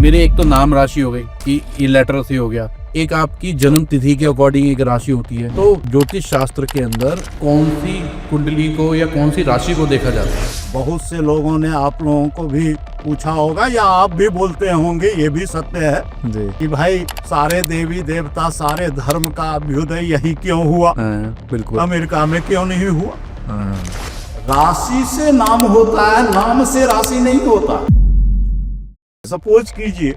मेरे एक तो नाम राशि हो गई कि ये लेटर से हो गया, एक आपकी जन्म तिथि के अकॉर्डिंग एक राशि होती है। तो ज्योतिष शास्त्र के अंदर कौन सी कुंडली को या कौन सी राशि को देखा जाता है? बहुत से लोगों ने आप लोगों को भी पूछा होगा या आप भी बोलते होंगे, ये भी सत्य है जी कि भाई सारे देवी देवता सारे धर्म का अभ्युदय यही क्यों हुआ, बिल्कुल। अमेरिका में क्यों नहीं हुआ? हाँ, राशि से नाम होता है, नाम से राशि नहीं होता। सपोज कीजिए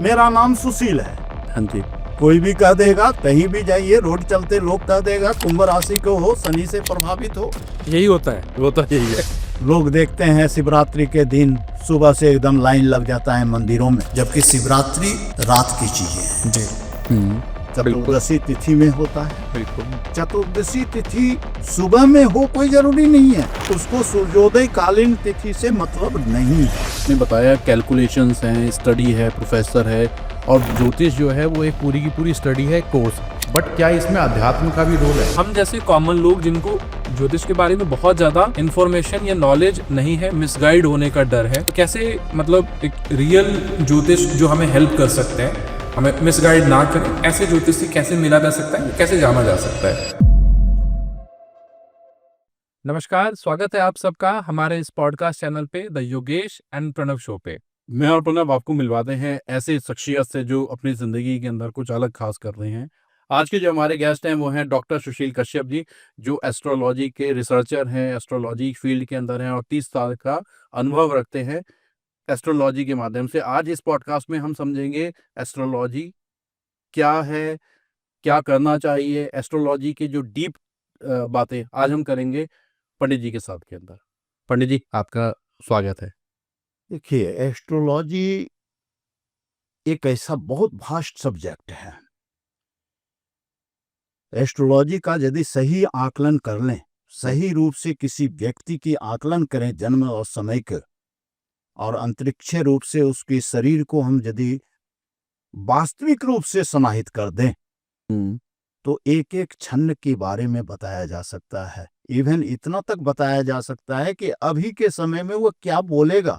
मेरा नाम सुशील है, हाँ जी, कोई भी कह देगा, कहीं भी जाइए रोड चलते लोग कह देगा कुंभ राशि को हो, शनि से प्रभावित हो। यही होता है। वो तो यही है। लोग देखते हैं शिवरात्रि के दिन सुबह से एकदम लाइन लग जाता है मंदिरों में, जबकि शिवरात्रि रात की चीजें है जी चतुर्दशी तिथि में होता है। बिल्कुल। चतुर्दशी तिथि सुबह में हो कोई जरूरी नहीं है, उसको सूर्योदय कालीन तिथि से मतलब नहीं है। आपने बताया कैलकुलेशंस हैं, स्टडी है, प्रोफेसर है, और ज्योतिष जो है वो एक पूरी की पूरी स्टडी है, कोर्स। बट क्या इसमें अध्यात्म का भी रोल है? हम जैसे कॉमन लोग जिनको ज्योतिष के बारे में बहुत ज्यादा इन्फॉर्मेशन या नॉलेज नहीं है, मिसगाइड होने का डर है, तो कैसे मतलब एक रियल ज्योतिष जो हमें हेल्प कर सकते हैं, हमें मिसगाइड ना करें, ऐसे ज्योतिष से कैसे मिला जा सकता है, कैसे जाना जा सकता है? नमस्कार, स्वागत है आप सबका हमारे इस पॉडकास्ट चैनल पे the Yogesh and Pranav show पे। मैं और प्रणव आपको मिलवाते हैं ऐसे शख्सियत से जो अपनी जिंदगी के अंदर कुछ अलग खास कर रहे हैं। आज के जो हमारे गेस्ट हैं वो हैं डॉक्टर सुशील कश्यप जी, जो एस्ट्रोलॉजी के रिसर्चर हैं, एस्ट्रोलॉजी फील्ड के अंदर हैं और 30 साल का अनुभव रखते हैं एस्ट्रोलॉजी के माध्यम से। आज इस पॉडकास्ट में हम समझेंगे एस्ट्रोलॉजी क्या है, क्या करना चाहिए, एस्ट्रोलॉजी के जो डीप बातें आज हम करेंगे पंडित जी के साथ के अंदर। पंडित जी, आपका स्वागत है। देखिए, एस्ट्रोलॉजी एक ऐसा बहुत वास्ट सब्जेक्ट है। एस्ट्रोलॉजी का यदि सही आकलन कर लें, सही रूप से किसी व्यक्ति की आकलन करें जन्म और समय के, और अंतरिक्ष रूप से उसके शरीर को हम यदि वास्तविक रूप से समाहित कर दें, तो एक एक छन्न के बारे में बताया जा सकता है। इवन इतना तक बताया जा सकता है कि अभी के समय में वो क्या बोलेगा,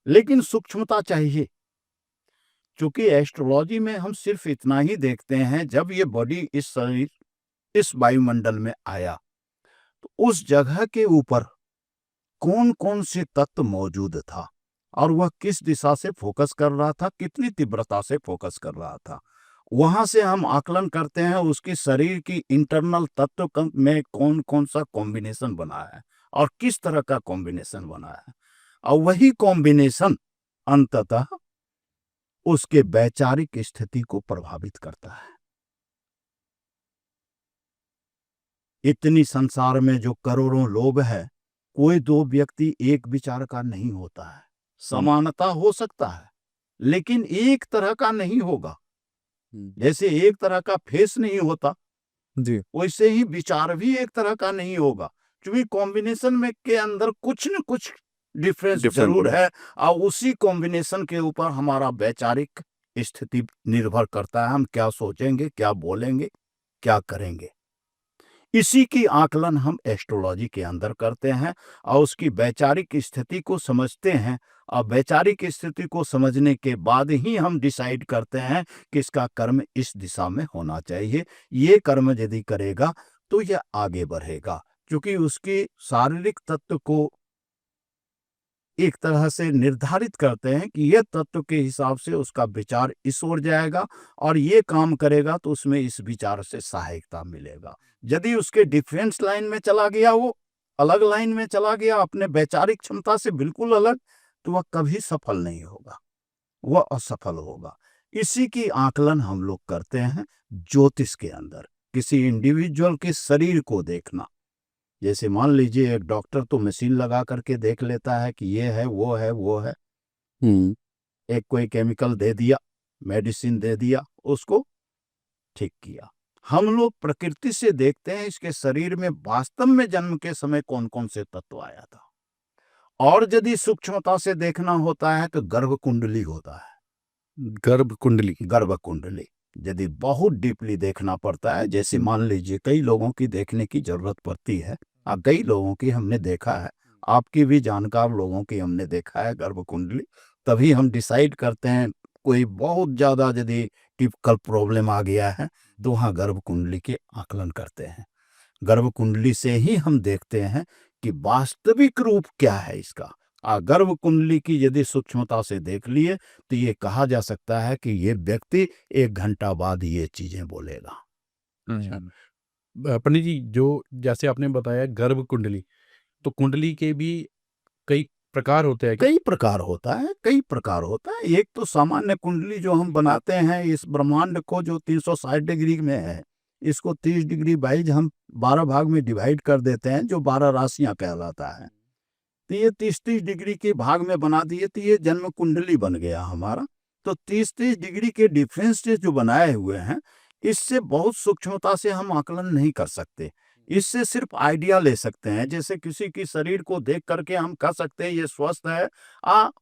लेकिन सूक्ष्मता चाहिए। क्योंकि एस्ट्रोलॉजी में हम सिर्फ इतना ही देखते हैं, जब ये बॉडी इस शरीर इस वायुमंडल में आया तो उस जगह के ऊपर कौन कौन से तत्व मौजूद था और वह किस दिशा से फोकस कर रहा था, कितनी तीव्रता से फोकस कर रहा था। वहां से हम आकलन करते हैं उसकी शरीर की इंटरनल तत्व में कौन कौन सा कॉम्बिनेशन बना है और किस तरह का कॉम्बिनेशन बना है, और वही कॉम्बिनेशन अंततः उसके वैचारिक स्थिति को प्रभावित करता है। इतनी संसार में जो करोड़ों लोग हैं, कोई दो व्यक्ति एक विचार का नहीं होता है। समानता हो सकता है लेकिन एक तरह का नहीं होगा। जैसे एक तरह का फेस नहीं होता जी वैसे ही विचार भी एक तरह का नहीं होगा, क्योंकि कॉम्बिनेशन में के अंदर कुछ न कुछ डिफरेंस जरूर है, और उसी कॉम्बिनेशन के ऊपर हमारा वैचारिक स्थिति निर्भर करता है। हम क्या सोचेंगे, क्या बोलेंगे, क्या करेंगे, इसी की आकलन हम एस्ट्रोलॉजी के अंदर करते हैं और उसकी वैचारिक स्थिति को समझते हैं। और वैचारिक स्थिति को समझने के बाद ही हम डिसाइड करते हैं कि इसका कर्म इस दिशा में होना चाहिए। ये कर्म यदि करेगा तो यह आगे बढ़ेगा, क्योंकि उसके शारीरिक तत्व को एक तरह से निर्धारित करते हैं कि यह तत्व के हिसाब से उसका विचार इस ओर जाएगा और ये काम करेगा तो उसमें इस विचार से सहायता मिलेगा। यदि उसके डिफरेंस लाइन में चला गया, वो अलग लाइन में चला गया, अपने वैचारिक क्षमता से बिल्कुल अलग, तो वह कभी सफल नहीं होगा, वह असफल होगा। इसी की आकलन हम लोग करते हैं ज्योतिष के अंदर। किसी इंडिविजुअल के शरीर को देखना, जैसे मान लीजिए एक डॉक्टर तो मशीन लगा करके देख लेता है कि ये है, वो है, वो है। एक कोई केमिकल दे दिया, मेडिसिन दे दिया, उसको ठीक किया। हम लोग प्रकृति से देखते हैं इसके शरीर में वास्तव में जन्म के समय कौन कौन से तत्व आया था। और यदि सूक्ष्मता से देखना होता है तो गर्भ कुंडली होता है। गर्भ कुंडली, गर्भ कुंडली यदि बहुत डीपली देखना पड़ता है, जैसे मान लीजिए कई लोगों की देखने की जरूरत पड़ती है, कई लोगों की हमने देखा है, आपकी भी जानकार लोगों की हमने देखा है गर्भ कुंडली, तभी हम डिसाइड करते हैं। कोई बहुत ज़्यादा यदि टिपिकल प्रॉब्लम आ गया है तो वहाँ गर्भ कुंडली के आकलन करते हैं। गर्भ कुंडली से ही हम देखते हैं कि वास्तविक रूप क्या है इसका। गर्भ कुंडली की यदि सूक्ष्मता से देख लिए तो ये कहा जा सकता है कि ये व्यक्ति 1 घंटा बाद ये चीजें बोलेगा। पंडित जी, जो जैसे आपने बताया गर्भ कुंडली, तो कुंडली के भी कई प्रकार होते हैं क्या? कई प्रकार होता है, कई प्रकार होता है। एक तो सामान्य कुंडली जो हम बनाते हैं इस ब्रह्मांड को, जो 360 डिग्री में है, इसको 30 डिग्री वाइज हम 12 भाग में डिवाइड कर देते हैं, जो 12 राशियां कहलाता है। तो ये 30-30 डिग्री के भाग में बना दिए तो ये जन्म कुंडली बन गया हमारा। तो 30-30 डिग्री के डिफरेंस जो बनाए हुए हैं, इससे बहुत सूक्ष्मता से हम आकलन नहीं कर सकते। इससे सिर्फ आइडिया ले सकते हैं। जैसे किसी की शरीर को देख करके हम कह सकते हैं ये स्वस्थ है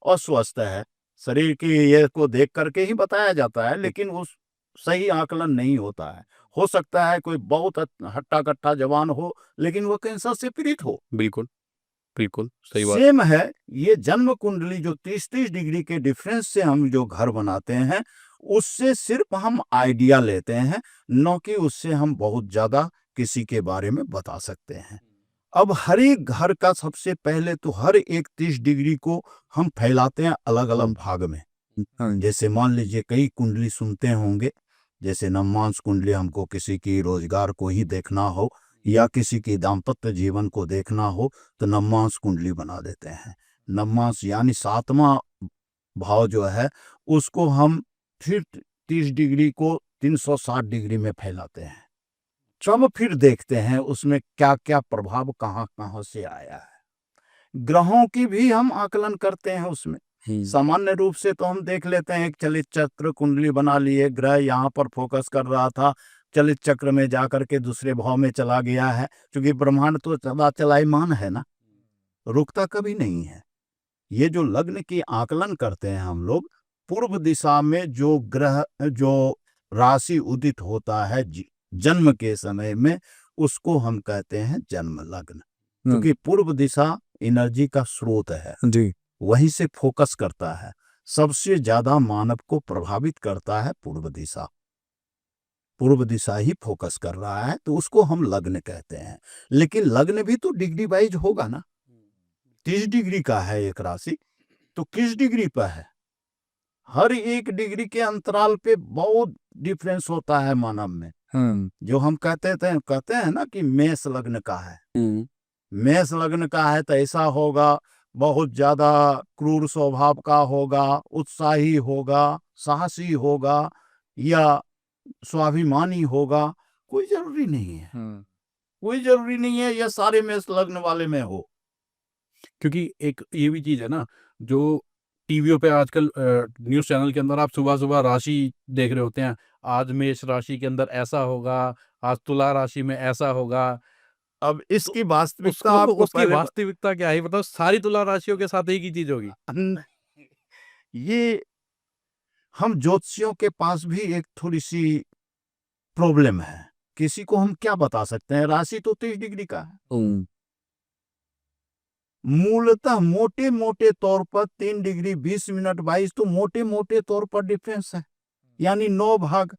अस्वस्थ है। शरीर की ये को देख करके ही बताया जाता है, लेकिन उस सही आकलन नहीं होता है। हो सकता है कोई बहुत हट्टा कट्टा जवान हो, लेकिन वो कैंसर से पीड़ित हो। बिल्कुल बिल्कुल सही बात। सेम है ये जन्म कुंडली, जो 30-30 डिग्री के डिफरेंस से हम जो घर बनाते हैं, उससे सिर्फ हम आइडिया लेते हैं, न कि उससे हम बहुत ज्यादा किसी के बारे में बता सकते हैं। अब हर एक घर का सबसे पहले तो हर एक 30 डिग्री को हम फैलाते हैं अलग अलग भाग में। जैसे मान लीजिए कई कुंडली सुनते होंगे, जैसे नवमांस कुंडली हमको किसी की रोजगार को ही देखना हो या किसी की दाम्पत्य जीवन को देखना हो तो नवमांस कुंडली बना देते हैं। नवमांस यानी 7वां भाव जो है उसको हम फिर 30 डिग्री को 360 डिग्री में फैलाते हैं। तब फिर देखते हैं उसमें क्या क्या प्रभाव कहाँ कहाँ से आया है। ग्रहों की भी हम आकलन करते हैं उसमें। सामान्य रूप से तो हम देख लेते हैं एक चलित चक्र कुंडली बना लिए, ग्रह यहाँ पर फोकस कर रहा था, चलित चक्र में जाकर के दूसरे भाव में चला गया है। क्योंकि ब्रह्मांड तो सदा चलायमान है ना, रुकता कभी नहीं है। ये जो लग्न की आकलन करते हैं हम लोग, पूर्व दिशा में जो ग्रह जो राशि उदित होता है जन्म के समय में, उसको हम कहते हैं जन्म लग्न। क्योंकि पूर्व दिशा एनर्जी का स्रोत है जी, वहीं से फोकस करता है। सबसे ज्यादा मानव को प्रभावित करता है पूर्व दिशा। पूर्व दिशा ही फोकस कर रहा है तो उसको हम लग्न कहते हैं। लेकिन लग्न भी तो डिग्री वाइज होगा ना। 30 डिग्री का है एक राशि, तो किस डिग्री पर है? हर एक डिग्री के अंतराल पे बहुत डिफरेंस होता है मानव में। जो हम कहते हैं ना कि मेष लग्न का है, मेष लग्न का है तो ऐसा होगा, बहुत ज्यादा क्रूर स्वभाव का होगा, उत्साही होगा, साहसी होगा या स्वाभिमानी होगा। कोई जरूरी नहीं है, कोई जरूरी नहीं है ये सारे मेष लग्न वाले में हो। क्योंकि एक ये भी चीज है ना, जो टीवियों पे आजकल न्यूज़ चैनल के अंदर आप सुबह सुबह राशि देख रहे होते हैं, आज मेष राशि के अंदर ऐसा होगा, आज तुला राशि में ऐसा होगा। अब इसकी वास्तविकता उसको आपको उसकी पहले वास्तविकता क्या है, मतलब सारी तुला राशियों के साथ एक ही चीज होगी? ये हम ज्योतिषियों के पास भी एक थोड़ी सी प्रॉब्लम है। किसी को हम क्या बता सकते हैं? राशि तो 30 डिग्री का है। मूलतः मोटे मोटे तौर पर 3 डिग्री 20 मिनट 22 तो मोटे मोटे तौर पर डिफरेंस है, यानी 9 भाग।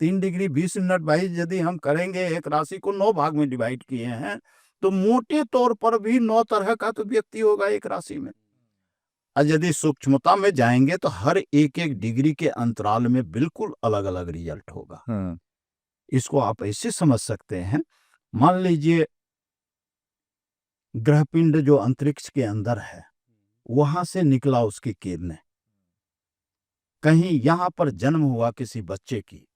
3 डिग्री 20 मिनट 22 यदि हम करेंगे, एक राशि को 9 भाग में डिवाइड किए हैं, तो मोटे तौर पर भी 9 तरह का तो व्यक्ति होगा एक राशि में। और यदि सूक्ष्मता में जाएंगे तो हर एक एक डिग्री के अंतराल में बिल्कुल अलग अलग रिजल्ट होगा। इसको आप ऐसे समझ सकते हैं, मान लीजिए ग्रहपिंड जो अंतरिक्ष के अंदर है, वहां से निकला उसकी किरणें, कहीं यहां पर जन्म हुआ किसी बच्चे की।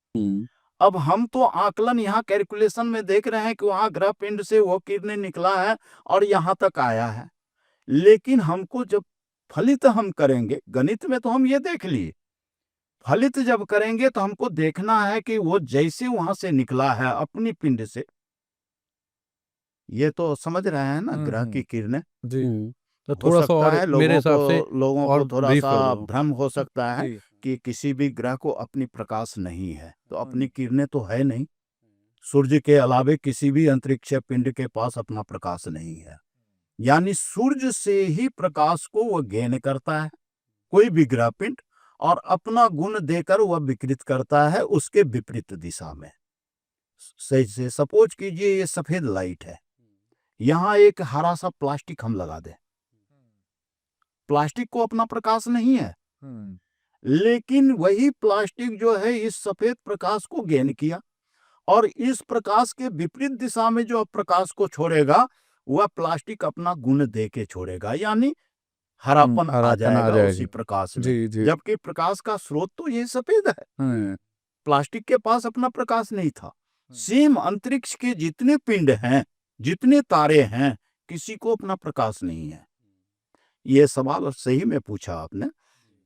अब हम तो आकलन यहाँ कैलकुलेशन में देख रहे हैं कि वहां ग्रहपिंड से वो किरणें निकला है और यहां तक आया है। लेकिन हमको जब फलित हम करेंगे, गणित में तो हम ये देख लिए, फलित जब करेंगे तो हमको देखना है कि वो जैसे वहां से निकला है अपनी पिंड से, ये तो समझ रहे हैं ना ग्रह की किरणें। जी, तो हो थोड़ा सा सकता और है मेरे हिसाब से लोगों और को थोड़ा ब्रीफ सा कर दो। भ्रम हो सकता है जी। कि किसी भी ग्रह को अपनी प्रकाश नहीं है, तो अपनी किरणें तो है नहीं। सूर्य के अलावे किसी भी अंतरिक्ष पिंड के पास अपना प्रकाश नहीं है। यानी सूर्य से ही प्रकाश को वह गेन करता है, कोई भी ग्रह पिंड, और अपना गुण देकर वह विकृत करता है उसके विपरीत दिशा में। सही से सपोज कीजिए ये सफेद लाइट है, यहाँ एक हरा सा प्लास्टिक हम लगा दें, प्लास्टिक को अपना प्रकाश नहीं है, लेकिन वही प्लास्टिक जो है इस सफेद प्रकाश को गेन किया, और इस प्रकाश के विपरीत दिशा में जो प्रकाश को छोड़ेगा वह प्लास्टिक अपना गुण दे के छोड़ेगा, यानी हरापन आ जाएगा उसी प्रकाश में। जबकि प्रकाश का स्रोत तो ये सफेद है, प्लास्टिक के पास अपना प्रकाश नहीं था। सेम अंतरिक्ष के जितने पिंड हैं, जितने तारे हैं, किसी को अपना प्रकाश नहीं है। ये सवाल सही में पूछा आपने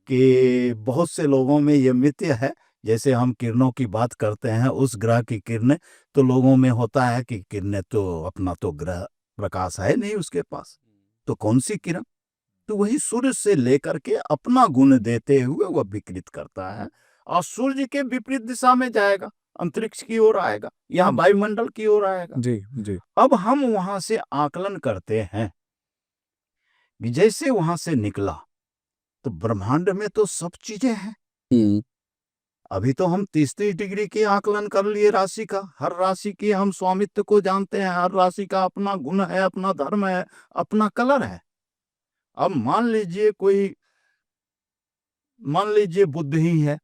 कि बहुत से लोगों में ये मिथ्य है, जैसे हम किरणों की बात करते हैं, उस ग्रह की किरणें, तो लोगों में होता है कि किरणें तो अपना तो ग्रह प्रकाश है नहीं उसके पास, तो कौन सी किरण? तो वही सूर्य से लेकर के अपना गुण देते हुए वह विकृत करता है और सूर्य के विपरीत दिशा में जाएगा, अंतरिक्ष की ओर आएगा, यहाँ वायुमंडल की ओर आएगा। जी जी। अब हम वहां से आकलन करते हैं कि जैसे वहां से निकला तो ब्रह्मांड में तो सब चीजें हैं। अभी तो हम 30 डिग्री की आकलन कर लिए राशि का, हर राशि की हम स्वामित्व को जानते हैं, हर राशि का अपना गुण है, अपना धर्म है, अपना कलर है। अब मान लीजिए बुद्ध ही है,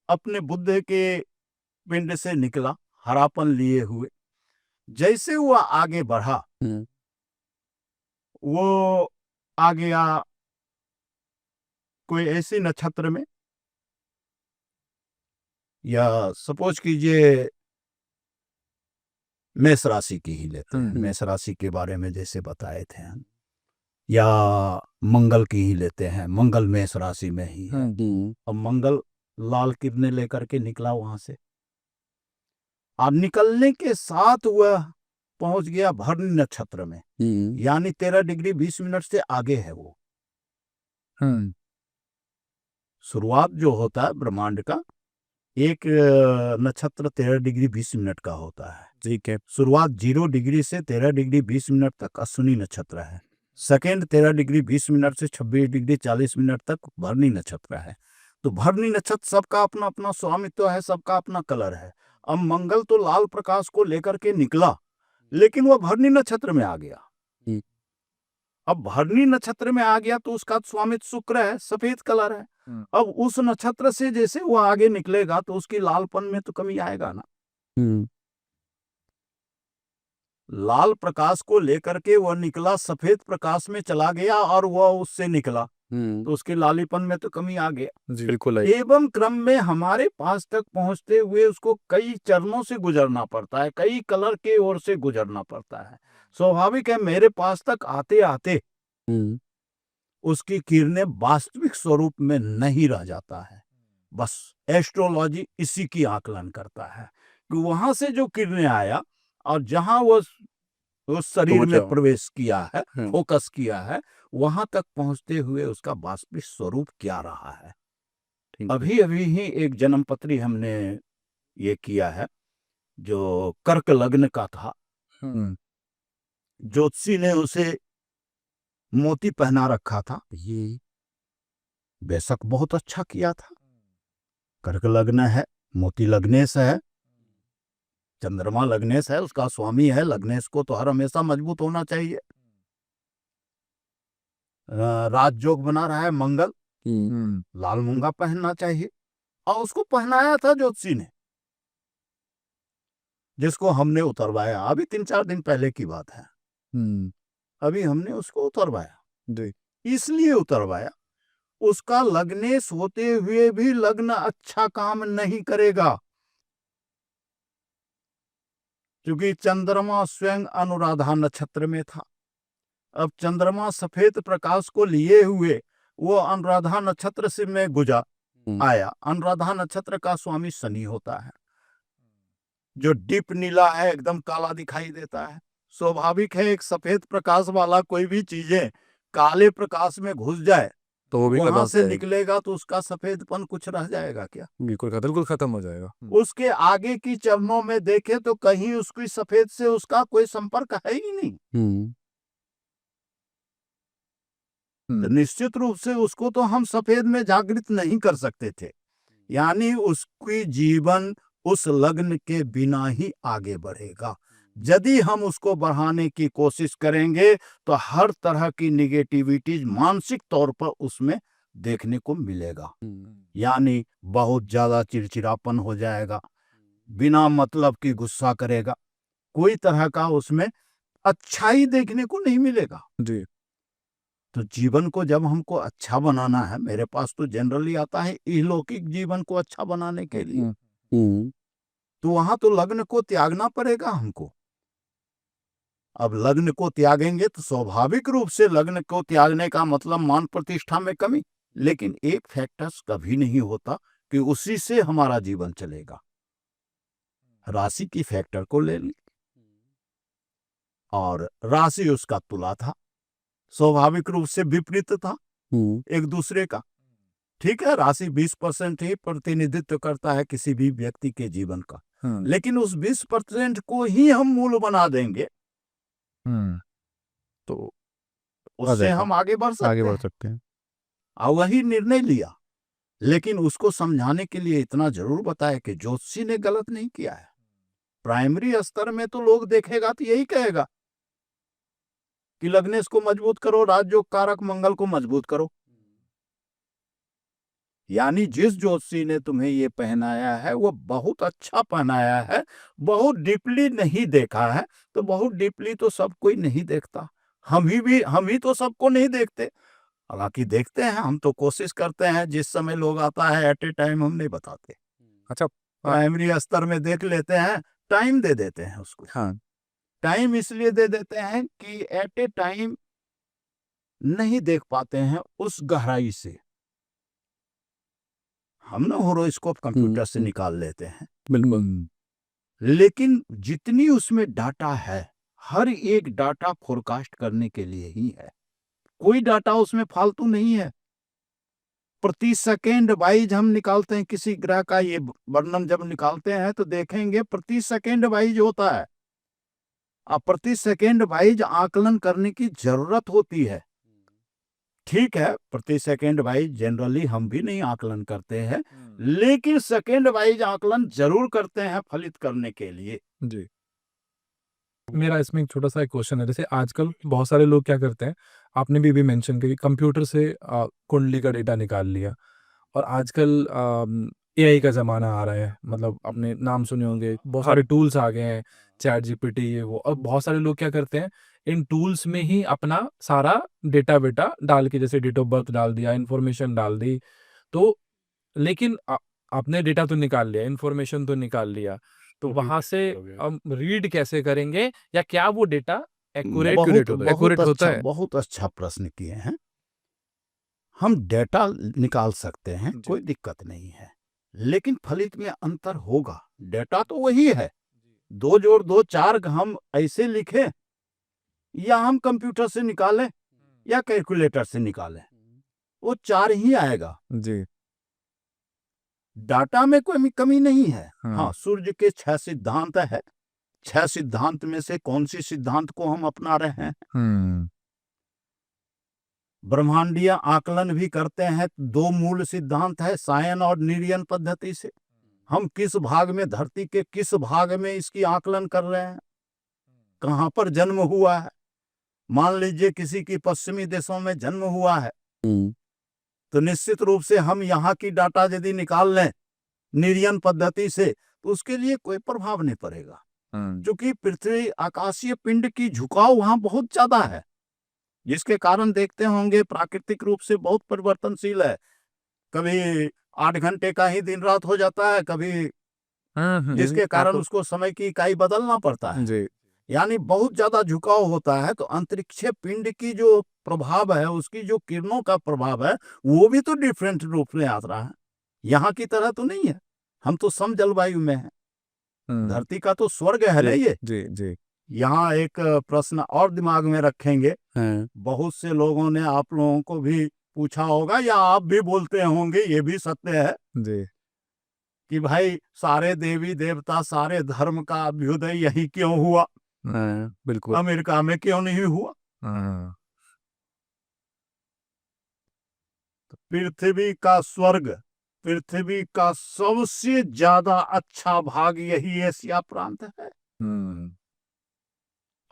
अपने बुद्ध के पिंड से निकला हरापन लिए हुए, जैसे वह आगे बढ़ा वो आ गया कोई ऐसी नक्षत्र में, या सपोज कीजिए मेष राशि की ही लेते हैं, मेष राशि के बारे में जैसे बताए थे हम, या मंगल की ही लेते हैं, मंगल मेष राशि में ही है। अब मंगल लाल किरणें लेकर के निकला वहां से, और निकलने के साथ वह पहुंच गया भरणी नक्षत्र में, यानी 13 डिग्री 20 मिनट से आगे है वो। शुरुआत जो होता है ब्रह्मांड का, एक नक्षत्र 13 डिग्री 20 मिनट का होता है, ठीक है। शुरुआत 0 डिग्री से 13 डिग्री 20 मिनट तक अश्विनी नक्षत्र है, सेकेंड 13 डिग्री 20 मिनट से 26 डिग्री 40 मिनट तक भरणी नक्षत्र है। तो भरणी नक्षत्र सबका अपना अपना स्वामित्व है, सबका अपना कलर है। अब मंगल तो लाल प्रकाश को लेकर के निकला, लेकिन वह भरणी नक्षत्र में आ गया। अब भरणी नक्षत्र में आ गया तो उसका स्वामित्व शुक्र है, सफेद कलर है। अब उस नक्षत्र से जैसे वो आगे निकलेगा तो उसकी लालपन में तो कमी आएगा ना। लाल प्रकाश को लेकर के वह निकला, सफेद प्रकाश में चला गया और वह उससे निकला, तो उसके लालीपन में तो कमी आ गया। बिल्कुल। एवं क्रम में हमारे पास तक पहुंचते हुए उसको कई चरणों से गुजरना पड़ता है, कई कलर के ओर से गुजरना पड़ता है। स्वाभाविक है मेरे पास तक आते आते उसकी किरणें वास्तविक स्वरूप में नहीं रह जाता है। बस एस्ट्रोलॉजी इसी की आकलन करता है कि वहां से जो किरणें आया और जहां वो शरीर में प्रवेश किया है, फोकस किया है, वहां तक पहुंचते हुए उसका वास्तविक स्वरूप क्या रहा है। अभी अभी ही एक जन्मपत्री हमने ये किया है जो कर्क लग्न का था। ज्योतिषी ने उसे मोती पहना रखा था, ये बेशक बहुत अच्छा किया था। कर्क लग्न है, मोती लग्नेश है, चंद्रमा लग्नेश है, उसका स्वामी है। लग्नेश को तो हर हमेशा मजबूत होना चाहिए। राजयोग बना रहा है मंगल, लाल मूंगा पहनना चाहिए, और उसको पहनाया था ज्योतिषी ने, जिसको हमने उतरवाया। अभी 3-4 दिन पहले की बात है। अभी हमने उसको उतरवाया। इसलिए उतरवाया, उसका लग्नेश होते हुए भी लग्न अच्छा काम नहीं करेगा, क्योंकि चंद्रमा स्वयं अनुराधा नक्षत्र में था। अब चंद्रमा सफेद प्रकाश को लिए हुए वो अनुराधा नक्षत्र से में आया। अनुराधा नक्षत्र का स्वामी शनि होता है, जो डीप नीला है, एकदम काला दिखाई देता है। स्वाभाविक है एक सफेद प्रकाश वाला कोई भी चीजें काले प्रकाश में घुस जाए तो वो भी वहां से निकलेगा तो उसका सफेदपन कुछ रह जाएगा क्या? बिल्कुल खत्म हो जाएगा। उसके आगे की चरणों में देखे तो कहीं उसकी सफेद से उसका कोई संपर्क है ही नहीं। तो निश्चित रूप से उसको तो हम सफेद में जागृत नहीं कर सकते थे, यानी उसकी जीवन उस लग्न के बिना ही आगे बढ़ेगा। यदि हम उसको बढ़ाने की कोशिश करेंगे तो हर तरह की निगेटिविटीज मानसिक तौर पर उसमें देखने को मिलेगा, यानी बहुत ज्यादा चिड़चिड़ापन हो जाएगा, बिना मतलब की गुस्सा करेगा, कोई तरह का उसमें अच्छाई देखने को नहीं मिलेगा जी। तो जीवन को जब हमको अच्छा बनाना है, मेरे पास तो जनरली आता है इहलौकिक जीवन को अच्छा बनाने के लिए, तो वहां तो लग्न को त्यागना पड़ेगा हमको। अब लग्न को त्यागेंगे तो स्वाभाविक रूप से लग्न को त्यागने का मतलब मान प्रतिष्ठा में कमी, लेकिन एक फैक्टर्स कभी नहीं होता कि उसी से हमारा जीवन चलेगा। राशि की फैक्टर को ले ली और राशि उसका तुला था, स्वाभाविक रूप से विपरीत था एक दूसरे का। ठीक है, राशि 20% ही प्रतिनिधित्व करता है किसी भी व्यक्ति के जीवन का, लेकिन उस 20% को ही हम मूल बना देंगे तो उससे हम आगे बढ़ सकते हैं। और वही निर्णय लिया, लेकिन उसको समझाने के लिए इतना जरूर बताया कि ज्योतिषी ने गलत नहीं किया है। प्राइमरी स्तर में तो लोग देखेगा तो यही कहेगा कि लग्नेश को मजबूत करो, राजयोग कारक मंगल को मजबूत करो। यानी जिस ज्योतिषी ने तुम्हें ये पहनाया है वो बहुत अच्छा पहनाया है, बहुत डीपली नहीं देखा है। तो बहुत डीपली तो सब कोई नहीं देखता, हम ही तो सबको नहीं देखते, हालांकि देखते हैं हम, तो कोशिश करते हैं जिस समय लोग आता है एट ए टाइम हम नहीं बताते। अच्छा, प्राइमरी स्तर में देख लेते हैं, टाइम दे देते हैं उसको। हाँ, टाइम इसलिए दे देते हैं कि एट ए टाइम नहीं देख पाते हैं उस गहराई से। हम ना होरोस्कोप कंप्यूटर से निकाल लेते हैं, बिल्कुल, लेकिन जितनी उसमें डाटा है, हर एक डाटा फोरकास्ट करने के लिए ही है, कोई डाटा उसमें फालतू नहीं है। प्रति सेकेंड वाइज हम निकालते हैं किसी ग्रह का ये वर्णन, जब निकालते हैं तो देखेंगे प्रति सेकेंड वाइज होता है। अब प्रति सेकेंड वाइज आकलन करने की जरूरत होती है। ठीक है, प्रति सेकेंड वाइज जनरली हम भी नहीं आकलन करते हैं, लेकिन सेकेंड वाइज आकलन जरूर करते हैं फलित करने के लिए। जी। मेरा इसमें एक छोटा सा एक क्वेश्चन है, जैसे आजकल बहुत सारे लोग क्या करते हैं, आपने भी मेंशन किया कि कंप्यूटर से कुंडली का डेटा निकाल लिया, और आजकल एआई का ज़माना आ रहा है, मतलब आपने नाम सुने होंगे, बहुत सारे टूल्स आ गए हैं, चैट जीपीटी ये वो, और बहुत सारे लोग क्या करते हैं, इन टूल्स में ही अपना सारा डेटा वेटा डाल के, जैसे डेट ऑफ बर्थ डाल दिया, इन्फॉर्मेशन डाल दी, तो लेकिन आपने डेटा तो निकाल लिया, इन्फॉर्मेशन तो निकाल लिया, तो वहां से हम रीड कैसे करेंगे, या क्या वो डेटा एक्यूरेट होता है? बहुत अच्छा प्रश्न किए हैं। हम डेटा निकाल सकते हैं, कोई दिक्कत नहीं है, लेकिन फलित में अंतर होगा। डेटा तो वही है, 2 जोड़ 2 4 हम ऐसे लिखें या हम कंप्यूटर से निकालें या कैलकुलेटर से निकालें, वो 4 ही आएगा जी। डाटा में कोई कमी नहीं है। हाँ, सूर्य के 6 सिद्धांत है, 6 सिद्धांत में से कौन सी सिद्धांत को हम अपना रहे हैं। ब्रह्मांडीय आकलन भी करते हैं, 2 मूल सिद्धांत है, सायन और निर्यन पद्धति से। हम किस भाग में, धरती के किस भाग में इसकी आकलन कर रहे हैं, कहां पर जन्म हुआ है। मान लीजिए किसी की पश्चिमी देशों में जन्म हुआ है, तो निश्चित रूप से हम यहाँ की डाटा यदि निकाल लें निर्यन पद्धति से, तो उसके लिए कोई प्रभाव नहीं पड़ेगा, क्योंकि पृथ्वी आकाशीय पिंड की झुकाव वहां बहुत ज्यादा है, जिसके कारण देखते होंगे प्राकृतिक रूप से बहुत परिवर्तनशील है। कभी 8 घंटे का ही दिन रात हो जाता है, कभी जिसके कारण उसको समय की इकाई बदलना पड़ता है जी। यानी बहुत ज्यादा झुकाव होता है, तो अंतरिक्षीय पिंड की जो प्रभाव है, उसकी जो किरणों का प्रभाव है, वो भी तो डिफरेंट रूप में आ रहा है, यहाँ की तरह तो नहीं है। हम तो सम जलवायु में हैं, धरती का तो स्वर्ग है ना ये जी जी। यहाँ एक प्रश्न और दिमाग में रखेंगे, बहुत से लोगों ने आप लोगों को भी पूछा होगा या आप भी बोलते होंगे, ये भी सत्य है जी, कि भाई सारे देवी देवता, सारे धर्म का अभ्युदय यही क्यों हुआ, बिल्कुल, अमेरिका में क्यों नहीं हुआ। पृथ्वी का स्वर्ग, पृथ्वी का सबसे ज्यादा अच्छा भाग यही एशिया प्रांत है।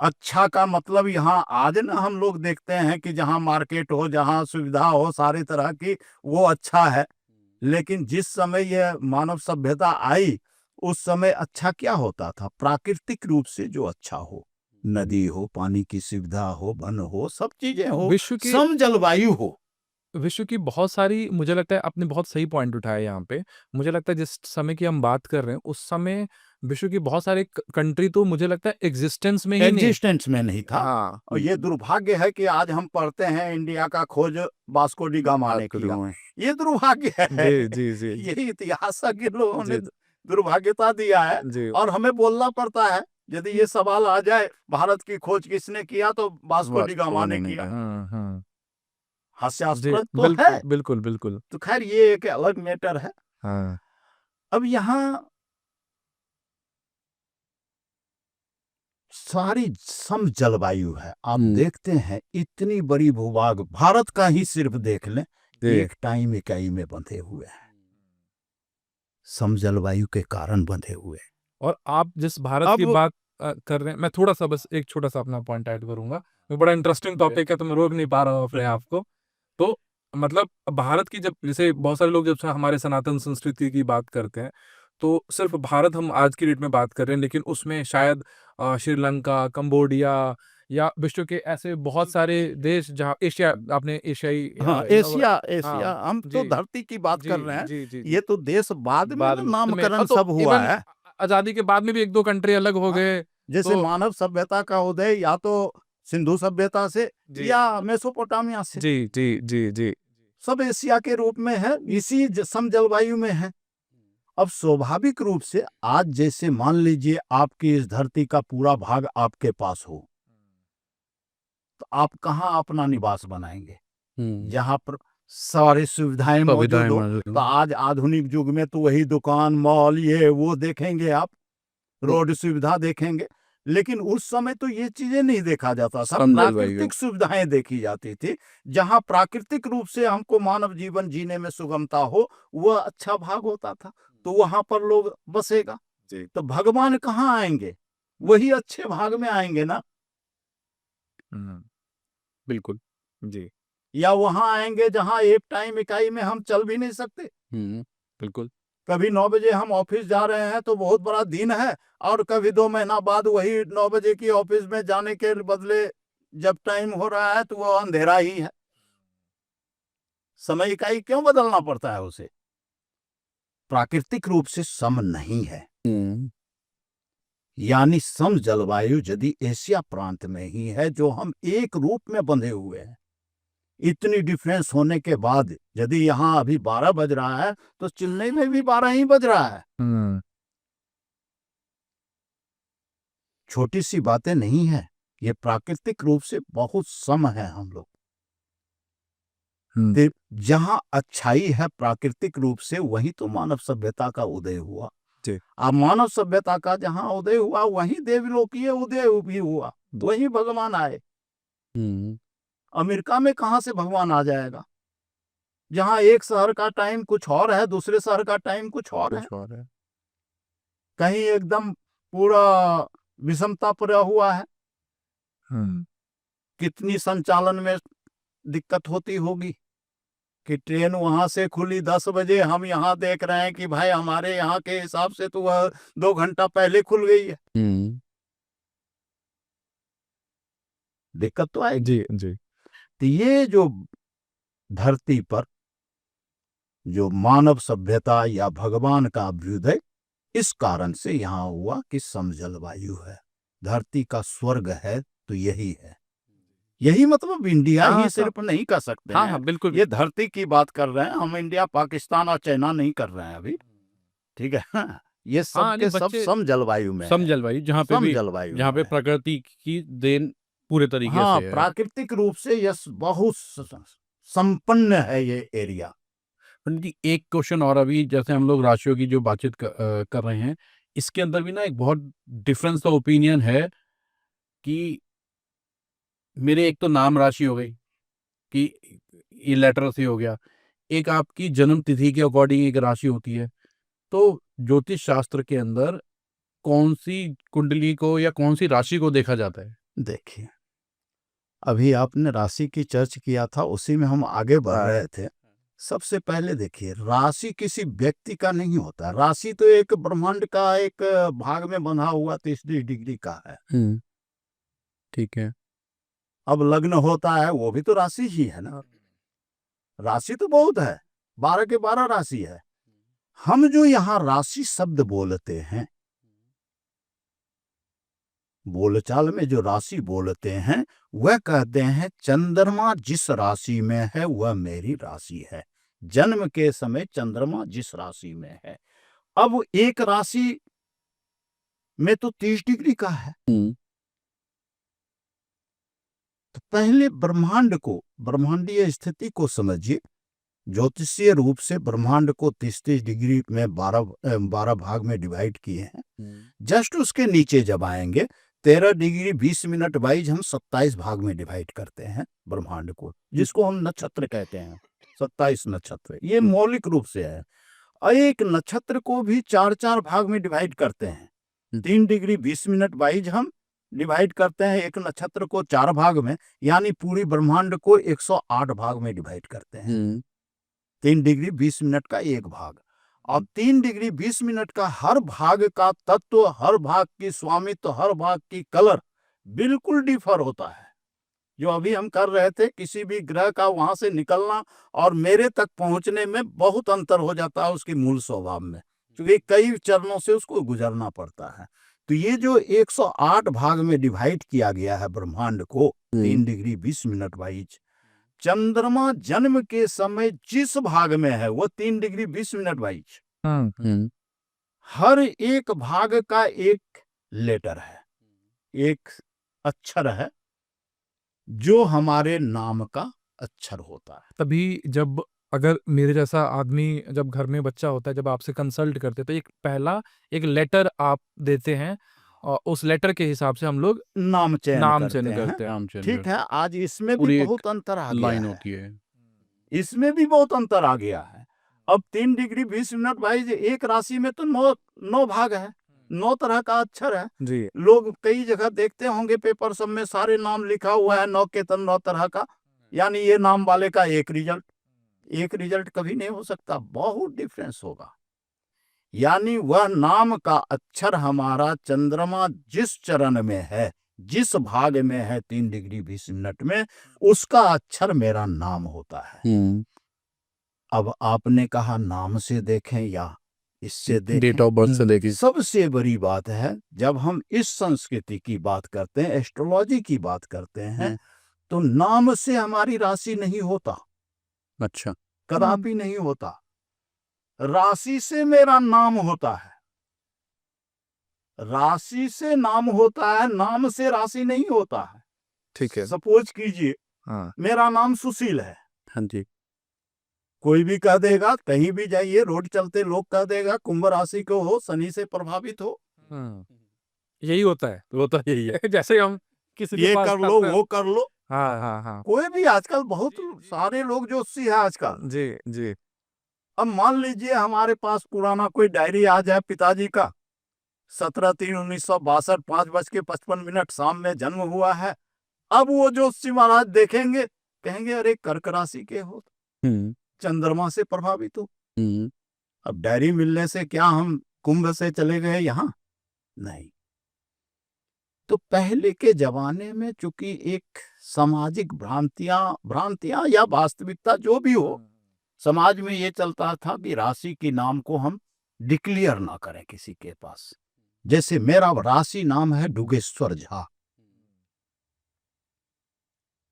अच्छा का मतलब यहाँ आज ना हम लोग देखते हैं कि जहाँ मार्केट हो, जहाँ सुविधा हो सारी तरह की, वो अच्छा है। लेकिन जिस समय यह मानव सभ्यता आई, उस समय अच्छा क्या होता था? प्राकृतिक रूप से जो अच्छा हो, नदी हो, पानी की सुविधा हो, वन हो, सब चीजें हो, विश्व की सम जलवायु हो। विश्व की बहुत सारी, मुझे लगता है आपने बहुत सही पॉइंट उठाया यहाँ पे। मुझे लगता है जिस समय की हम बात कर रहे हैं उस समय विश्व की बहुत सारे कंट्री तो मुझे लगता है एग्जिस्टेंस में ही नहीं। एग्जिस्टेंस में नहीं था। हाँ, और ये दुर्भाग्य है कि आज हम पढ़ते हैं इंडिया का खोज वास्को डी गामा ने किया। ये दुर्भाग्य है। जी जी जी यही इतिहास के लोगों ने जी दुर्भाग्यता दिया है। जी और हमें बोलना पड़ता है, यदि ये सवाल आ जाए भारत की खोज किसने किया, तो वास्को डी गामा ने किया। हाँ जी, हास्यास्पद तो बिल्कुल है। बिल्कुल बिल्कुल। तो खैर ये एक अलग मैटर है। हाँ अब यहाँ सारी सम जलवायु है। आप देखते हैं इतनी बड़ी भूभाग, भारत का ही सिर्फ देख लें, एक टाइम इकाई में बंधे हुए हैं, सम जलवायु के कारण बंधे हुए हैं। और आप जिस भारत की बात कर रहे हैं, मैं थोड़ा सा बस एक छोटा सा अपना पॉइंट ऐड करूंगा। मैं बड़ा इंटरेस्टिंग टॉपिक है तो मैं रोक नहीं पा रहा हूँ अपने आप को। तो मतलब भारत की, जब जैसे बहुत सारे लोग जब हमारे सनातन संस्कृति की बात करते हैं तो सिर्फ भारत हम आज की डेट में बात कर रहे हैं, लेकिन उसमें शायद श्रीलंका, कंबोडिया या विश्व के ऐसे बहुत सारे देश जहाँ एशिया, आपने एशियाई हाँ, एशिया हम तो धरती की बात कर रहे हैं। जी जी ये तो देश बाद में ना नामकरण सब हुआ है। आजादी के बाद में भी एक दो कंट्री अलग हो गए। जैसे मानव सभ्यता का उदय या तो सिंधु सभ्यता से या मेसोपोटामिया से, जी जी जी जी, सब एशिया के रूप में है, इसी सम जलवायु में है। अब स्वाभाविक रूप से आज जैसे मान लीजिए आपकी इस धरती का पूरा भाग आपके पास हो, तो आप कहाँ अपना निवास बनाएंगे? जहाँ पर सारी सुविधाएं मौजूद हो। तो आज आधुनिक युग में तो वही दुकान, मॉल, ये वो देखेंगे आप, रोड सुविधा देखेंगे। लेकिन उस समय तो ये चीजें नहीं देखा जाता था, प्राकृतिक सुविधाएं देखी जाती थी। जहाँ प्राकृतिक रूप से हमको मानव जीवन जीने में सुगमता हो, वह अच्छा भाग होता था, तो वहां पर लोग बसेगा। तो भगवान कहाँ आएंगे? वही अच्छे भाग में आएंगे ना। बिल्कुल जी। या वहां आएंगे जहां एक टाइम इकाई में हम चल भी नहीं सकते। बिल्कुल। कभी 9 बजे हम ऑफिस जा रहे हैं तो बहुत बड़ा दिन है, और कभी 2 महीना बाद वही 9 बजे की ऑफिस में जाने के बदले जब टाइम हो रहा है तो वो अंधेरा ही है। समय इकाई क्यों बदलना पड़ता है उसे? प्राकृतिक रूप से सम नहीं है। यानी सम जलवायु यदि एशिया प्रांत में ही है, जो हम एक रूप में बंधे हुए हैं। इतनी डिफरेंस होने के बाद यदि यहाँ अभी 12 बज रहा है तो चेन्नई में भी 12 ही बज रहा है। छोटी सी बातें नहीं है, ये प्राकृतिक रूप से बहुत सम है हम लोग। जहाँ अच्छाई है प्राकृतिक रूप से, वही तो मानव सभ्यता का उदय हुआ। अब मानव सभ्यता का जहाँ उदय हुआ वहीं देवलोकीय उदय भी हुआ, वहीं भगवान आए। अमेरिका में कहाँ से भगवान आ जाएगा, जहाँ एक शहर का टाइम कुछ और है, दूसरे शहर का टाइम कुछ और है। कहीं एकदम पूरा विषमता पड़ा हुआ है। कितनी संचालन में दिक्कत होती होगी कि ट्रेन वहां से खुली 10 बजे, हम यहाँ देख रहे हैं कि भाई हमारे यहाँ के हिसाब से तो वह 2 घंटा पहले खुल गई है। दिक्कत तो आएगी। जी जी। तो ये जो धरती पर जो मानव सभ्यता या भगवान का अभ्युदय इस कारण से यहाँ हुआ कि सम जलवायु है, धरती का स्वर्ग है, तो यही है। यही मतलब इंडिया ही सिर्फ नहीं कर सकते हैं। बिल्कुल। ये धरती की बात कर रहे हैं हम, इंडिया, पाकिस्तान और चाइना नहीं कर रहे हैं अभी, ठीक है। ये सब के सब सम जलवायु में, सम जलवायु, जहाँ पे भी, जहाँ पे प्रकृति की देन पूरे तरीके से है। प्राकृतिक रूप से यह बहुत संपन्न है ये एरिया। एक क्वेश्चन और, अभी जैसे हम लोग राशियों की जो बातचीत कर रहे हैं, इसके अंदर भी ना एक बहुत डिफरेंस ऑफ ओपिनियन है कि मेरे एक तो नाम राशि हो गई कि ये लेटर से हो गया, एक आपकी जन्म तिथि के अकॉर्डिंग एक राशि होती है। तो ज्योतिष शास्त्र के अंदर कौन सी कुंडली को या कौन सी राशि को देखा जाता है? देखिए, अभी आपने राशि की चर्चा किया था, उसी में हम आगे बढ़ रहे थे। सबसे पहले देखिए, राशि किसी व्यक्ति का नहीं होता। राशि तो एक ब्रह्मांड का एक भाग में बंधा हुआ 33 डिग्री का है। ठीक है। अब लग्न होता है, वो भी तो राशि ही है ना। राशि तो बहुत है, 12 के 12 राशि है। हम जो यहाँ राशि शब्द बोलते हैं, बोलचाल में जो राशि बोलते हैं, वह कहते हैं चंद्रमा जिस राशि में है वह मेरी राशि है। जन्म के समय चंद्रमा जिस राशि में है। अब एक राशि में तो 30 डिग्री का है। तो पहले ब्रह्मांड को, ब्रह्मांडीय स्थिति को समझिए। ज्योतिषीय रूप से ब्रह्मांड को 33 डिग्री में 12 भाग में डिवाइड किए हैं। जस्ट उसके नीचे जब आएंगे 13 डिग्री 20 मिनट वाइज हम 27 भाग में डिवाइड करते हैं ब्रह्मांड को, जिसको हम नक्षत्र कहते हैं। 27 नक्षत्र ये मौलिक रूप से है। और एक नक्षत्र को भी 4-4 भाग में डिवाइड करते हैं। 3 डिग्री 20 मिनट वाइज हम डिवाइड करते हैं एक नक्षत्र को 4 भाग में, यानी पूरी ब्रह्मांड को 108 भाग में डिवाइड करते हैं। 3 डिग्री 20 मिनट का एक भाग। और 3 डिग्री 20 मिनट का हर भाग का तत्व, हर भाग की स्वामित्व, हर भाग की कलर बिल्कुल डिफर होता है। जो अभी हम कर रहे थे, किसी भी ग्रह का वहां से निकलना और मेरे तक पहुंचने में बहुत अंतर हो जाता है उसकी मूल स्वभाव में, क्योंकि कई चरणों से उसको गुजरना पड़ता है। तो ये जो 108 भाग में डिवाइड किया गया है ब्रह्मांड को 3 डिग्री 20 मिनट वाइज, चंद्रमा जन्म के समय जिस भाग में है वो 3 डिग्री 20 मिनट वाइज। हर एक भाग का एक लेटर है, एक अक्षर है, जो हमारे नाम का अक्षर होता है। तभी जब अगर मेरे जैसा आदमी जब घर में बच्चा होता है, जब आपसे कंसल्ट करते हैं, तो एक पहला एक लेटर आप देते हैं और उस लेटर के हिसाब से हम लोग नाम चयन करते हैं। ठीक है। आज इसमें पूरी भी एक बहुत अंतर आ गया लाइन है। होती है। इसमें भी बहुत अंतर आ गया है। अब 3 डिग्री 20 मिनट वाइज एक राशि में तो 9 भाग है, 9 तरह का अक्षर है जी। लोग कई जगह देखते होंगे पेपर सब में सारे नाम लिखा हुआ है 9 के 9 तरह का, यानी ये नाम वाले का एक रिजल्ट कभी नहीं हो सकता, बहुत डिफरेंस होगा। यानी वह नाम का अक्षर हमारा चंद्रमा जिस चरण में है, जिस भाग में है 3 डिग्री 20 मिनट में, उसका अक्षर मेरा नाम होता है। अब आपने कहा नाम से देखें या इससे देखें, डेट ऑफ बर्थ से लेके सबसे बड़ी बात है जब हम इस संस्कृति की बात करते हैं, एस्ट्रोलॉजी की बात करते हैं, तो नाम से हमारी राशि नहीं होता। अच्छा। कदापि नहीं होता। राशि से मेरा नाम होता है। राशि से नाम होता है, नाम से राशि नहीं होता है। ठीक है। सपोज कीजिए मेरा नाम सुशील है। हाँ जी। कोई भी कह देगा, कहीं भी जाइए रोड चलते लोग कह देगा कुंभ राशि को हो, शनि से प्रभावित हो। यही होता है, यही है। जैसे हम किसी ये कर लो, वो कर लो। हाँ। कोई भी आजकल बहुत सारे लोग ज्योतिषी है आजकल। जी। अब मान लीजिए हमारे पास पुराना कोई डायरी आ जाए पिताजी का, 17/3/1962 5:55 शाम में जन्म हुआ है। अब वो ज्योतिषी महाराज देखेंगे, कहेंगे अरे कर्क राशि के हो, चंद्रमा से प्रभावित हो। अब डायरी मिलने से क्या हम कुंभ से चले गए यहाँ? नहीं। तो पहले के जमाने में चूंकि एक सामाजिक भ्रांतियां या वास्तविकता जो भी हो, समाज में ये चलता था कि राशि के नाम को हम डिक्लेयर ना करें किसी के पास। जैसे मेरा राशि नाम है डुगेश्वर झा,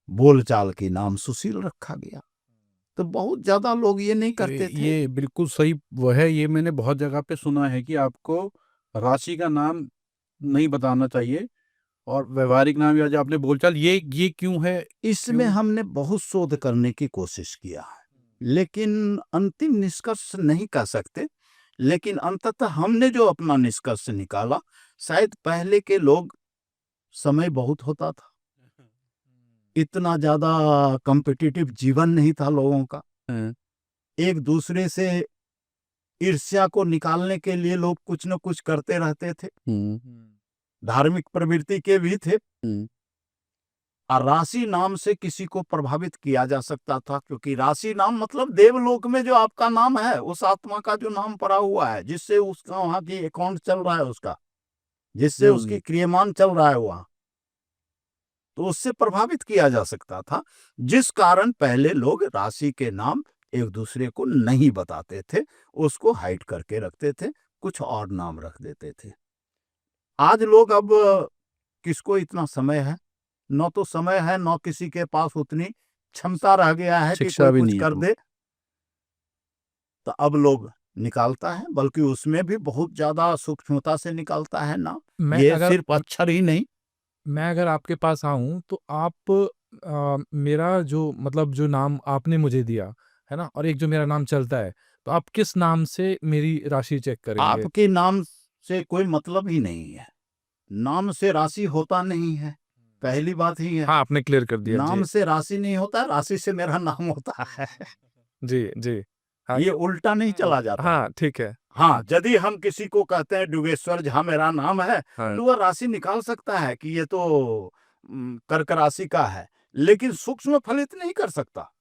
बोलचाल के नाम सुशील रखा गया। तो बहुत ज्यादा लोग ये नहीं करते थे। ये बिल्कुल सही वो है। ये मैंने बहुत जगह पे सुना है कि आपको राशि का नाम नहीं बताना चाहिए और व्यवहारिक नाम या जो आपने बोलचाल, ये क्यों है? इसमें हमने बहुत शोध करने की कोशिश किया है, लेकिन अंतिम निष्कर्ष नहीं कह सकते। लेकिन अंततः हमने जो अपना निष्कर्ष निकाला, शायद पहले के लोग, समय बहुत होता था, इतना ज्यादा कॉम्पिटिटिव जीवन नहीं था लोगों का, एक दूसरे से ईर्ष्या को निकालने के लिए लोग कुछ न कुछ करते रहते थे, धार्मिक प्रवृत्ति के भी थे। और राशि नाम से किसी को प्रभावित किया जा सकता था, क्योंकि राशि नाम मतलब देवलोक में जो आपका नाम है, उस आत्मा का जो नाम पड़ा हुआ है, जिससे उसका वहां की अकाउंट चल रहा है, उसका जिससे उसकी क्रियमान चल रहा है वहां, तो उससे प्रभावित किया जा सकता था। जिस कारण पहले लोग राशि के नाम एक दूसरे को नहीं बताते थे, उसको हाइड करके रखते थे, कुछ और नाम रख देते थे। आज लोग अब किसको इतना समय है, न तो समय है, न किसी के पास उतनी क्षमता रह गया है कि शिक्षा कोई भी कुछ नहीं है कर तो। दे, तो अब लोग निकालता है, बल्कि उसमें भी बहुत ज्यादा सूक्ष्मता से निकालता है नाम। ये सिर्फ अक्षर ही नहीं। मैं अगर आपके पास आऊं तो आप मेरा जो मतलब जो नाम आपने मुझे दिया है ना, और एक जो मेरा नाम चलता है, तो आप किस नाम से मेरी राशि चेक करेंगे? आपके नाम से कोई मतलब ही नहीं है, नाम से राशि होता नहीं है, पहली बात ही है। हाँ, आपने क्लियर कर दिया। नाम जी से राशि नहीं होता, राशि से मेरा नाम होता है। जी जी। हाँ, ये उल्टा नहीं चला जाता। हाँ ठीक है। हाँ, यदि हम किसी को कहते हैं डुगेश्वर झा मेरा नाम है, हाँ, तो वह राशि निकाल सकता है कि ये तो कर्क राशि का है, लेकिन सूक्ष्म फलित नहीं कर सकता।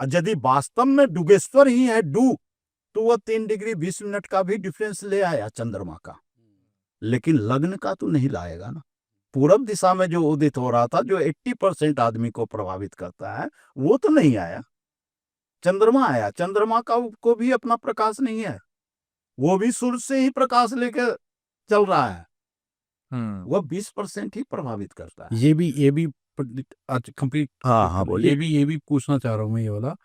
और यदि वास्तव में डुगेश्वर ही है डू, तो वह 3 डिग्री 20 मिनट का भी डिफरेंस ले आया चंद्रमा का, लेकिन लग्न का तो नहीं लाएगा ना। पूरब दिशा में जो उदित हो रहा था, जो 80% आदमी को प्रभावित करता है, वो तो नहीं आया। चंद्रमा आया, चंद्रमा का को भी अपना प्रकाश नहीं है, वो भी सूर्य से ही प्रकाश लेकर चल रहा है, वह 20% ही प्रभावित करता है। ये भी आज कंप्लीट। हाँ, बोलिए। ये भी पूछना चाह रहा हूँ मैं, ये वाला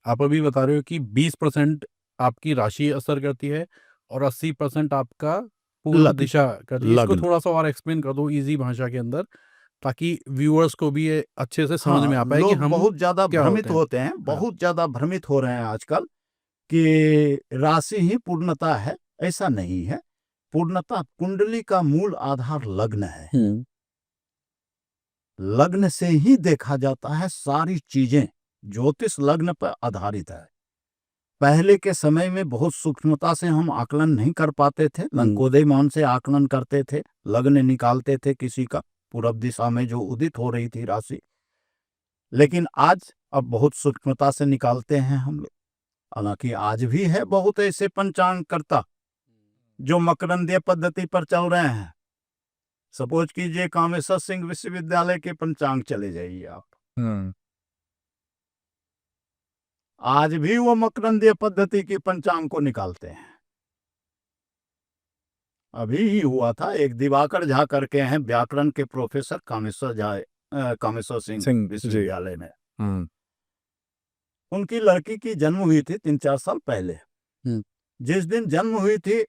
आप अभी बता रहे हो कि 20% आपकी राशि असर करती है और 80% आपका पूर्व लग्न। दिशा करती है। इसको लग्न। थोड़ा सा और एक्सप्लेन कर दो इजी भाषा के अंदर, ताकि व्यूअर्स को भी ये अच्छे से समझ में आ पाए कि लोग हम बहुत ज्यादा क्या भ्रमित होते हैं, हाँ। बहुत ज्यादा भ्रमित हो रहे हैं आजकल कि राशि ही पूर्णता है। ऐसा नहीं है। पूर्णता, कुंडली का मूल आधार लग्न है। लग्न से ही देखा जाता है सारी चीजें। ज्योतिष लग्न पर आधारित है। पहले के समय में बहुत सूक्ष्मता से हम आकलन नहीं कर पाते थे, लंकोदय मान से आकलन करते थे, लग्न निकालते थे किसी का, पूरब दिशा में जो उदित हो रही थी राशि। लेकिन आज अब बहुत सूक्ष्मता से निकालते हैं हम लोग। हालांकि आज भी है बहुत ऐसे पंचांग कर्ता जो मकरंदीय पद्धति पर चल रहे हैं। सपोज कीजिए कामेश्वर सिंह विश्वविद्यालय के पंचांग चले जाइए आप, आज भी वो मकरंदीय पद्धति की पंचांग को निकालते हैं। अभी ही हुआ था, एक दिवाकर झा करके हैं व्याकरण के प्रोफेसर कामेश्वर सिंह विश्वविद्यालय में। उनकी लड़की की जन्म हुई थी 3-4 साल पहले। जिस दिन जन्म हुई थी,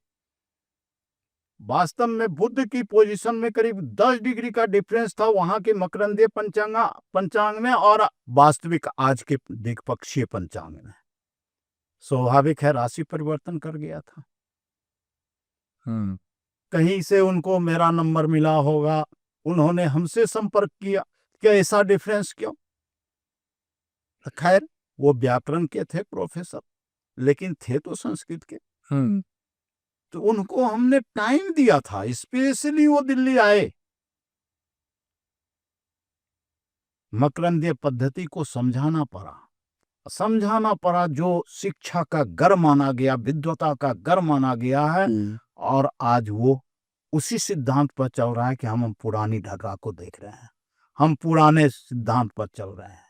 वास्तव में बुध की पोजीशन में करीब 10 डिग्री का डिफरेंस था वहां के मकरंदीय पंचांग में और वास्तविक आज के दिक्पक्षीय पंचांग में। स्वाभाविक है, राशि परिवर्तन कर गया था। कहीं से उनको मेरा नंबर मिला होगा, उन्होंने हमसे संपर्क किया कि ऐसा डिफरेंस क्यों। खैर, वो व्याकरण के थे प्रोफेसर, लेकिन थे तो संस्कृत के। तो उनको हमने टाइम दिया था, स्पेशली वो दिल्ली आए, मकरंदीय पद्धति को समझाना पड़ा। जो शिक्षा का घर माना गया, विद्वता का घर माना गया है, और आज वो उसी सिद्धांत पर चल रहा है कि हम पुरानी ढगा को देख रहे हैं, हम पुराने सिद्धांत पर चल रहे हैं।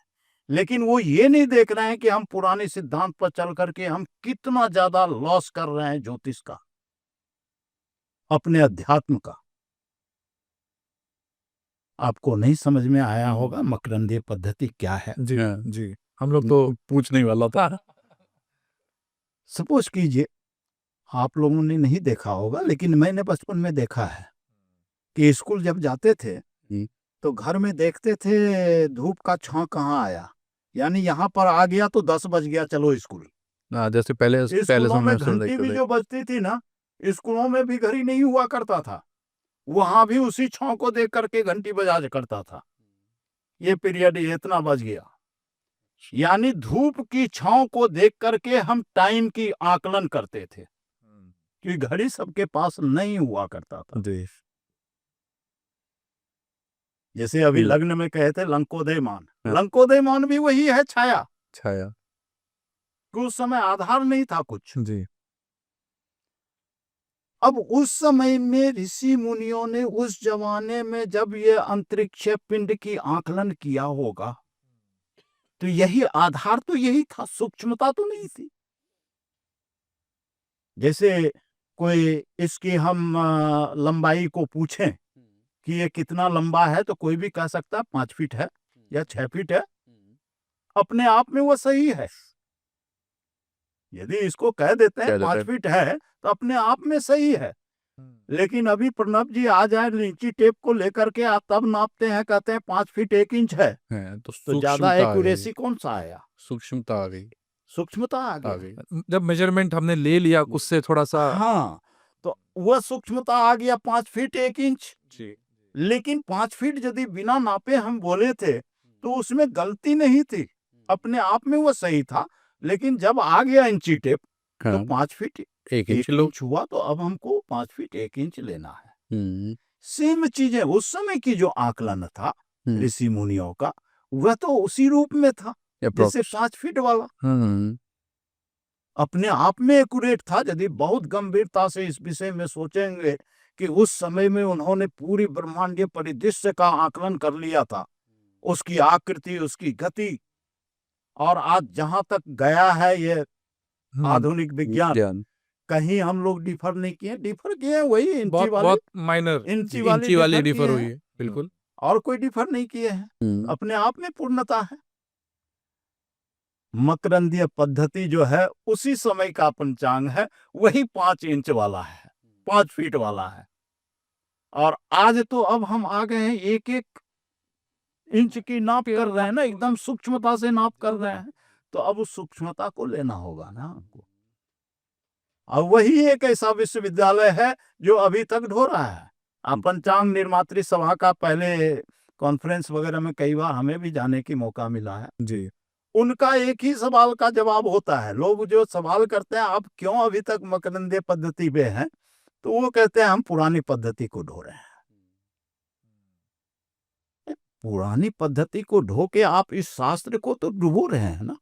लेकिन वो ये नहीं देख रहे हैं कि हम पुराने सिद्धांत पर चल करके हम कितना ज्यादा लॉस कर रहे हैं ज्योतिष का, अपने अध्यात्म का। आपको नहीं समझ में आया होगा मकरंदीय पद्धति क्या है। जी जी, हम लोग तो पूछने वाला था। सपोज कीजिए, आप लोगों ने नहीं देखा होगा, लेकिन मैंने बचपन में देखा है कि स्कूल जब जाते थे तो घर में देखते थे धूप का छांव कहाँ आया, यानी यहाँ पर आ गया तो 10 बज गया, चलो स्कूल। जैसे पहले स्कूलों में घंटी भी जो बजती थी ना, स्कूलों में भी घड़ी नहीं हुआ करता था, वहां भी उसी छांव को देख करके घंटी बजा करता था। ये पीरियड इतना बज गया, यानी धूप की छांव को देख करके हम टाइम की आकलन करते थे, कि घड़ी सबके पास नहीं हुआ करता था। जैसे अभी लग्न में कहे थे लंकोदयमान, लंकोदयमान भी वही है, छाया। उस समय आधार नहीं था कुछ जी। अब उस समय में ऋषि मुनियों ने उस जमाने में जब ये अंतरिक्ष पिंड की आकलन किया होगा, तो यही आधार तो यही था, सूक्ष्मता तो नहीं थी। जैसे कोई इसकी हम लंबाई को पूछें कि ये कितना लंबा है, तो कोई भी कह सकता है 5 फीट है या 6 फीट है, अपने आप में वो सही है। यदि इसको कह देते हैं 5 फीट है तो अपने आप में सही है। लेकिन अभी प्रणब जी आ जाए इंची टेप को लेकर के आप तब नापते हैं, कहते हैं 5 फीट 1 इंच है, तो ज्यादा एक्यूरेसी कौन सा आया? सूक्ष्मता आ गई, सूक्ष्मता आ गई। जब मेजरमेंट हमने ले लिया उससे थोड़ा सा, हाँ, तो वह सूक्ष्मता आ गया 5 फीट 1 इंच। लेकिन 5 फीट यदि बिना नापे हम बोले थे तो उसमें गलती नहीं थी, अपने आप में वो सही था। लेकिन जब आ गया इंची टेप तो 5 फीट 1 इंच हुआ, तो अब हमको 5 फीट 1 इंच लेना है। सेम चीजें उस समय की जो आकलन था ऋषि मुनियों का, वह तो उसी रूप में था जैसे 5 फीट वाला अपने आप में एक्यूरेट था। यदि बहुत गंभीरता से इस विषय में सोचेंगे कि उस समय में उन्होंने पूरी ब्रह्मांडीय परिदृश्य का आकलन कर लिया था, उसकी आकृति, उसकी गति, और आज जहां तक गया है ये आधुनिक विज्ञान, कहीं हम लोग डिफर नहीं किए। डिफर किए वही इंची वाली, बहुत माइनर इंची वाली डिफर हुई है, बिल्कुल, और कोई डिफर नहीं किए हैं। अपने आप में पूर्णता है। मकरंदीय पद्धति जो है उसी समय का पंचांग है, वही 5 इंच वाला है, 5 फीट वाला है। और आज तो अब हम आ गए हैं 1-1 इंच की नाप कर रहे हैं ना, एकदम सूक्ष्मता से नाप कर रहे हैं। तो अब उस सूक्ष्मता को लेना होगा ना हमको। अब वही एक ऐसा विश्वविद्यालय है जो अभी तक ढो रहा है। अब पंचांग निर्मात्री सभा का पहले कॉन्फ्रेंस वगैरह में कई बार हमें भी जाने की मौका मिला है जी। उनका एक ही सवाल का जवाब होता है। लोग जो सवाल करते हैं आप क्यों अभी तक मकरंदीय पद्धति पे हैं, तो वो कहते हैं हम पुरानी पद्धति को ढो रहे हैं। पुरानी पद्धति को ढो के आप इस शास्त्र को तो डुबो रहे हैं ना।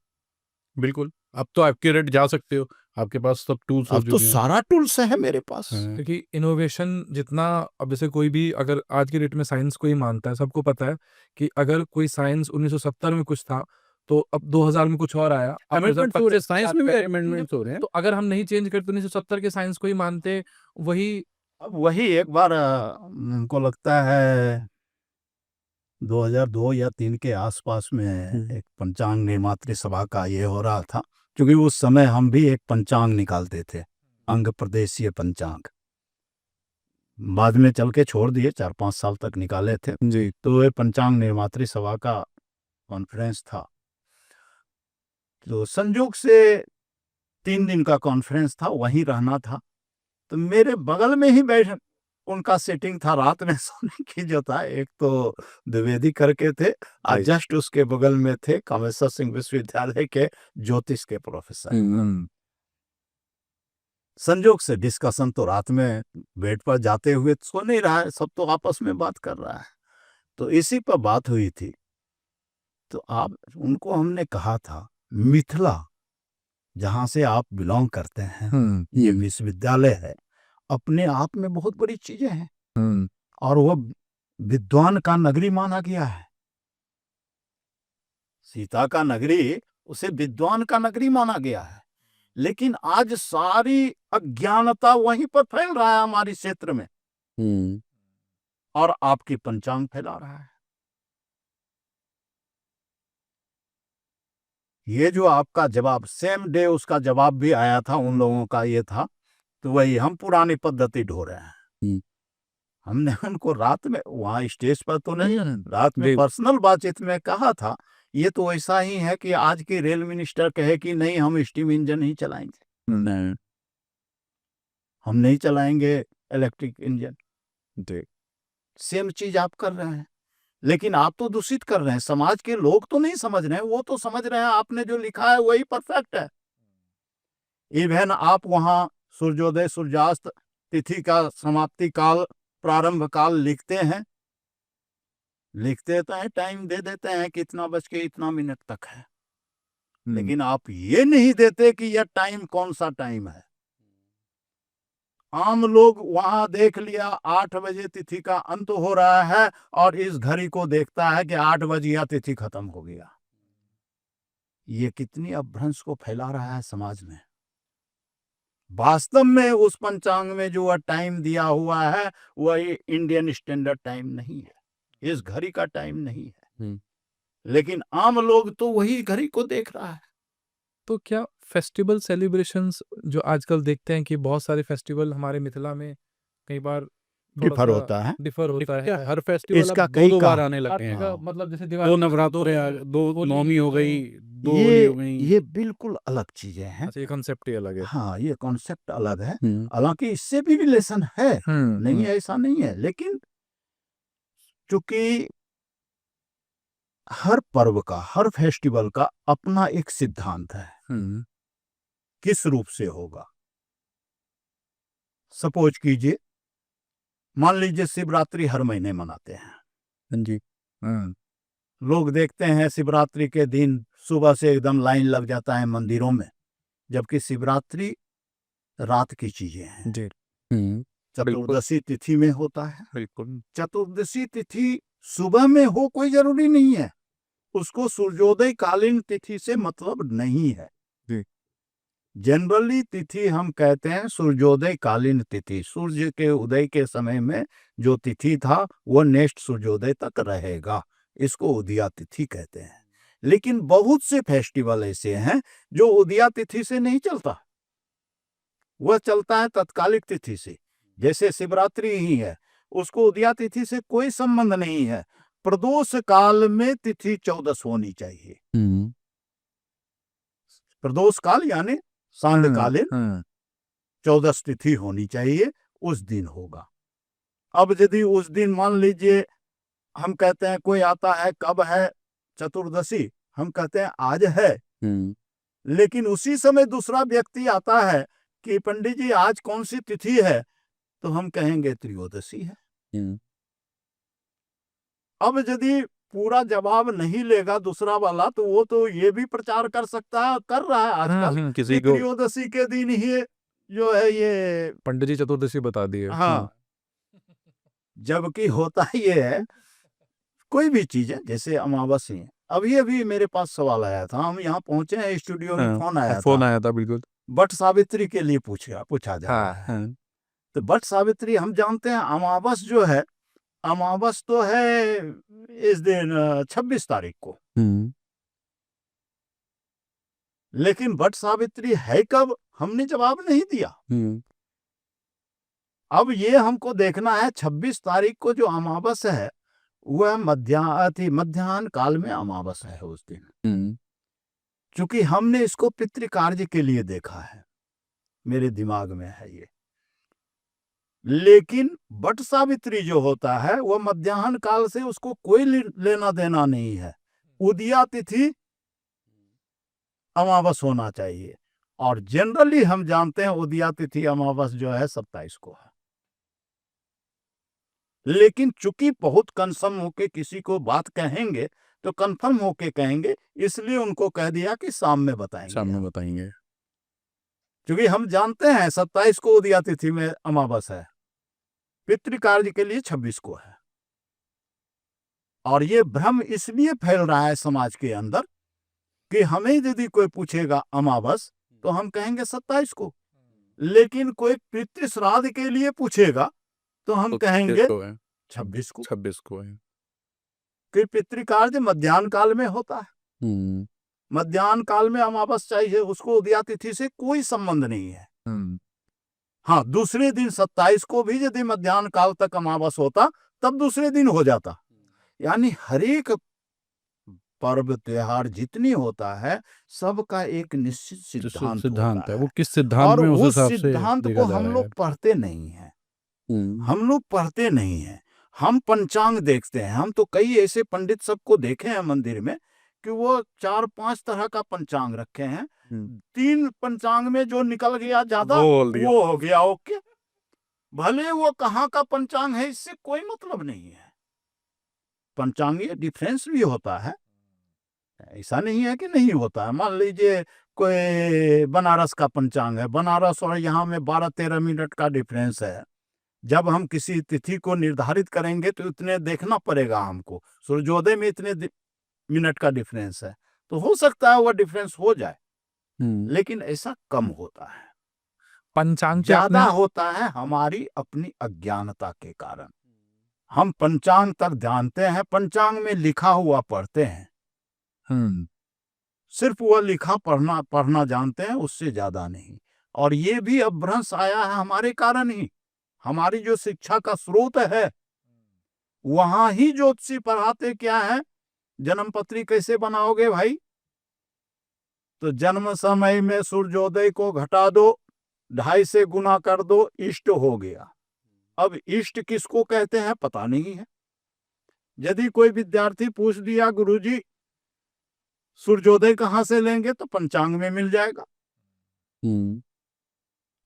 बिल्कुल, अब तो एक्यूरेट जा सकते हो, आपके पास सब टूल्स अब तो सारा टूल्स है मेरे पास। क्योंकि इनोवेशन जितना, अब जैसे कोई भी अगर आज की डेट में साइंस को ही मानता है, सबको पता है कि अगर कोई साइंस 1970 में कुछ था तो अब 2000 में कुछ और आया। साइंस में भी अमेंडमेंट्स हो रहे हैं, तो अगर हम नहीं चेंज करते 1970 के साइंस को ही मानते, वही अब वही एक बार हमको लगता है 2002 या 3 के आसपास में एक पंचांग निर्मात्री सभा का ये हो रहा था, क्योंकि उस समय हम भी एक पंचांग निकालते थे, अंग प्रदेशीय पंचांग। बाद में चल के छोड़ दिए, 4-5 साल तक निकाले थे जी। तो ये पंचांग निर्मात्री सभा का कॉन्फ्रेंस था, तो संयोग से 3 दिन का कॉन्फ्रेंस था, वहीं रहना था। तो मेरे बगल में ही बैठ उनका सेटिंग था, रात में सोने की जो था, एक तो द्विवेदी करके थे और जस्ट उसके बगल में थे कामेश्वर सिंह विश्वविद्यालय के ज्योतिष के प्रोफेसर। संयोग से डिस्कशन तो रात में बेड पर जाते हुए सो नहीं रहा है, सब तो आपस में बात कर रहा है। तो इसी पर बात हुई थी। तो आप उनको हमने कहा था, मिथिला जहां से आप बिलोंग करते हैं, ये विश्वविद्यालय है, अपने आप में बहुत बड़ी चीजें हैं, और वह विद्वान का नगरी माना गया है। सीता का नगरी, उसे विद्वान का नगरी माना गया है। लेकिन आज सारी अज्ञानता वहीं पर फैल रहा है हमारे क्षेत्र में, और आपकी पंचांग फैला रहा है। ये जो आपका जवाब सेम डे उसका जवाब भी आया था, उन लोगों का ये था, तो वही हम पुरानी पद्धति ढो रहे हैं। हमने उनको रात में, वहां स्टेज पर तो नहीं, रात में पर्सनल बातचीत में कहा था, ये तो ऐसा ही है कि आज की रेल मिनिस्टर कहे कि नहीं हम स्टीम इंजन ही चलाएंगे, नहीं हम नहीं चलाएंगे इलेक्ट्रिक इंजन। सेम चीज आप कर रहे हैं। लेकिन आप तो दूषित कर रहे हैं, समाज के लोग तो नहीं समझ रहे हैं, वो तो समझ रहे हैं आपने जो लिखा है वही परफेक्ट है। इवन आप वहां सूर्योदय सूर्यास्त तिथि का समाप्ति काल प्रारंभ काल लिखते हैं, लिखते तो हैं, टाइम दे देते हैं कि इतना बज के इतना मिनट तक है, लेकिन आप ये नहीं देते कि यह टाइम कौन सा टाइम है। आम लोग वहां देख लिया 8 बजे तिथि का अंत हो रहा है और इस घड़ी को देखता है कि 8 बज गया, तिथि खत्म हो गया। ये कितनी अपभ्रंश को फैला रहा है समाज में। वास्तव में उस पंचांग में जो टाइम दिया हुआ है वह इंडियन स्टैंडर्ड टाइम नहीं है, इस घड़ी का टाइम नहीं है, लेकिन आम लोग तो वही घड़ी को देख रहा है। तो क्या फेस्टिवल सेलिब्रेशंस जो आजकल देखते हैं कि बहुत सारे फेस्टिवल हमारे मिथिला में कई बार डिफर होता है, डिफर होता है, क्या हर फेस्टिवल इसका अब कई दो बार का आने लगे हैं। हाँ। मतलब जैसे दो दिवाली, नवरात्र है, दो होली, नौमी हो गई, दो होली हो गई। ये बिल्कुल अलग चीजें हैं। अच्छा, ये कॉन्सेप्ट ही अलग है। हाँ, ये कॉन्सेप्ट अलग है, हालांकि इससे भी रिलेशन है, नहीं है ऐसा नहीं है, लेकिन चूंकि हर पर्व का, हर फेस्टिवल का अपना एक सिद्धांत है, किस रूप से होगा। सपोज कीजिए, मान लीजिए शिवरात्रि हर महीने मनाते हैं जी। लोग देखते हैं शिवरात्रि के दिन सुबह से एकदम लाइन लग जाता है मंदिरों में, जबकि शिवरात्रि रात की चीजें हैं। जी, चतुर्दशी तिथि में होता है। बिल्कुल। चतुर्दशी तिथि सुबह में हो कोई जरूरी नहीं है, उसको सूर्योदय कालीन तिथि से मतलब नहीं है। जनरली तिथि हम कहते हैं सूर्योदय कालीन तिथि, सूर्य के उदय के समय में जो तिथि था वो नेक्स्ट सूर्योदय तक रहेगा, इसको उदया तिथि कहते हैं। लेकिन बहुत से फेस्टिवल ऐसे हैं जो उदया तिथि से नहीं चलता, वह चलता है तत्कालिक तिथि से। जैसे शिवरात्रि ही है, उसको उदया तिथि से कोई संबंध नहीं है, प्रदोष काल में तिथि 14 होनी चाहिए। प्रदोष काल यानी सांध्यकालीन 14 तिथि होनी चाहिए, उस दिन होगा। अब यदि उस दिन मान लीजिए हम कहते हैं कोई आता है, कब है चतुर्दशी, हम कहते हैं आज है, लेकिन उसी समय दूसरा व्यक्ति आता है कि पंडित जी आज कौन सी तिथि है, तो हम कहेंगे त्रयोदशी है। अब यदि पूरा जवाब नहीं लेगा दूसरा वाला, तो वो तो ये भी प्रचार कर सकता है, कर रहा है आजकल, किसी को त्रयोदशी के दिन ही जो है ये पंडित जी चतुर्दशी बता दिए। हाँ, जबकि होता ये है, कोई भी चीज है, जैसे अमावस्या, अभी अभी मेरे पास सवाल आया था, हम यहाँ पहुंचे हैं स्टूडियो में, फोन आया था, बिल्कुल। बट सावित्री के लिए पूछा जा रहा है। तो बट सावित्री हम जानते हैं, अमावस जो है, अमावस तो है इस दिन 26 तारीख को, लेकिन बट सावित्री है कब, हमने जवाब नहीं दिया। अब ये हमको देखना है 26 तारीख को जो अमावस है वह मध्याह्न काल में अमावस है उस दिन। चूंकि हमने इसको पितृकार्य के लिए देखा है, मेरे दिमाग में है ये, लेकिन बट सावित्री जो होता है वह मध्याह्न काल से उसको कोई लेना देना नहीं है, उदया तिथि अमावस होना चाहिए, और जनरली हम जानते हैं उदया तिथि अमावस जो है 27 को है। लेकिन चूंकि बहुत कंफर्म होके किसी को बात कहेंगे तो कंफर्म होके कहेंगे, इसलिए उनको कह दिया कि शाम में बताएंगे। क्योंकि हम जानते हैं 27 को उदया तिथि में अमावस है, पितृकार्य के लिए 26 को है। और ये भ्रम इसलिए फैल रहा है समाज के अंदर कि हमें यदि कोई पूछेगा अमावस तो हम कहेंगे 27 को, लेकिन कोई पितृ श्राद्ध के लिए पूछेगा तो हम कहेंगे 26 को है। कि पितृकार्य मध्याह्न काल में होता है, मध्याह्न काल में अमावस चाहिए, उसको उदया तिथि से कोई संबंध नहीं है। हाँ, दूसरे दिन 27 को भी यदि मध्याह्न काल तक अमावस होता तब दूसरे दिन हो जाता। यानी हर एक पर्व त्योहार जितनी होता है सबका एक निश्चित सिद्धांत है, वो किस सिद्धांत में उस हिसाब से सिद्धांत को हम लोग पढ़ते नहीं हैं, हम लोग पढ़ते नहीं हैं। हम पंचांग देखते हैं। हम तो कई ऐसे पंडित सबको देखे हैं मंदिर में कि वो 4-5 तरह का पंचांग रखे हैं। 3 पंचांग में जो निकल गया ज्यादा बोल दिया। वो हो गया ओके। भले वो कहाँ का पंचांग है इससे कोई मतलब नहीं है। पंचांगीय डिफरेंस भी होता है, ऐसा नहीं है कि नहीं होता है। मान लीजिए कोई बनारस का पंचांग है, बनारस और यहाँ में 12-13 मिनट का डिफरेंस है। जब हम किसी तिथि को निर्धारित करेंगे तो इतने देखना पड़ेगा हमको, सूर्योदय में इतने मिनट का डिफरेंस है, तो हो सकता है वह डिफरेंस हो जाए, लेकिन ऐसा कम होता है। पंचांग पे ज्यादा आपने होता है हमारी अपनी अज्ञानता के कारण। हम पंचांग तक जानते हैं, पंचांग में लिखा हुआ पढ़ते हैं, सिर्फ वह लिखा पढ़ना जानते हैं, उससे ज्यादा नहीं। और ये भी अपभ्रंश आया है हमारे कारण ही। हमारी जो शिक्षा का स्रोत है वहां ही ज्योतिषी पढ़ाते क्या है, जन्मपत्री कैसे बनाओगे भाई, तो जन्म समय में सूर्योदय को घटा दो, 2.5 से गुना कर दो, इष्ट हो गया। अब इष्ट किसको कहते हैं पता नहीं है। यदि कोई विद्यार्थी पूछ दिया गुरुजी सूर्योदय कहाँ से लेंगे, तो पंचांग में मिल जाएगा।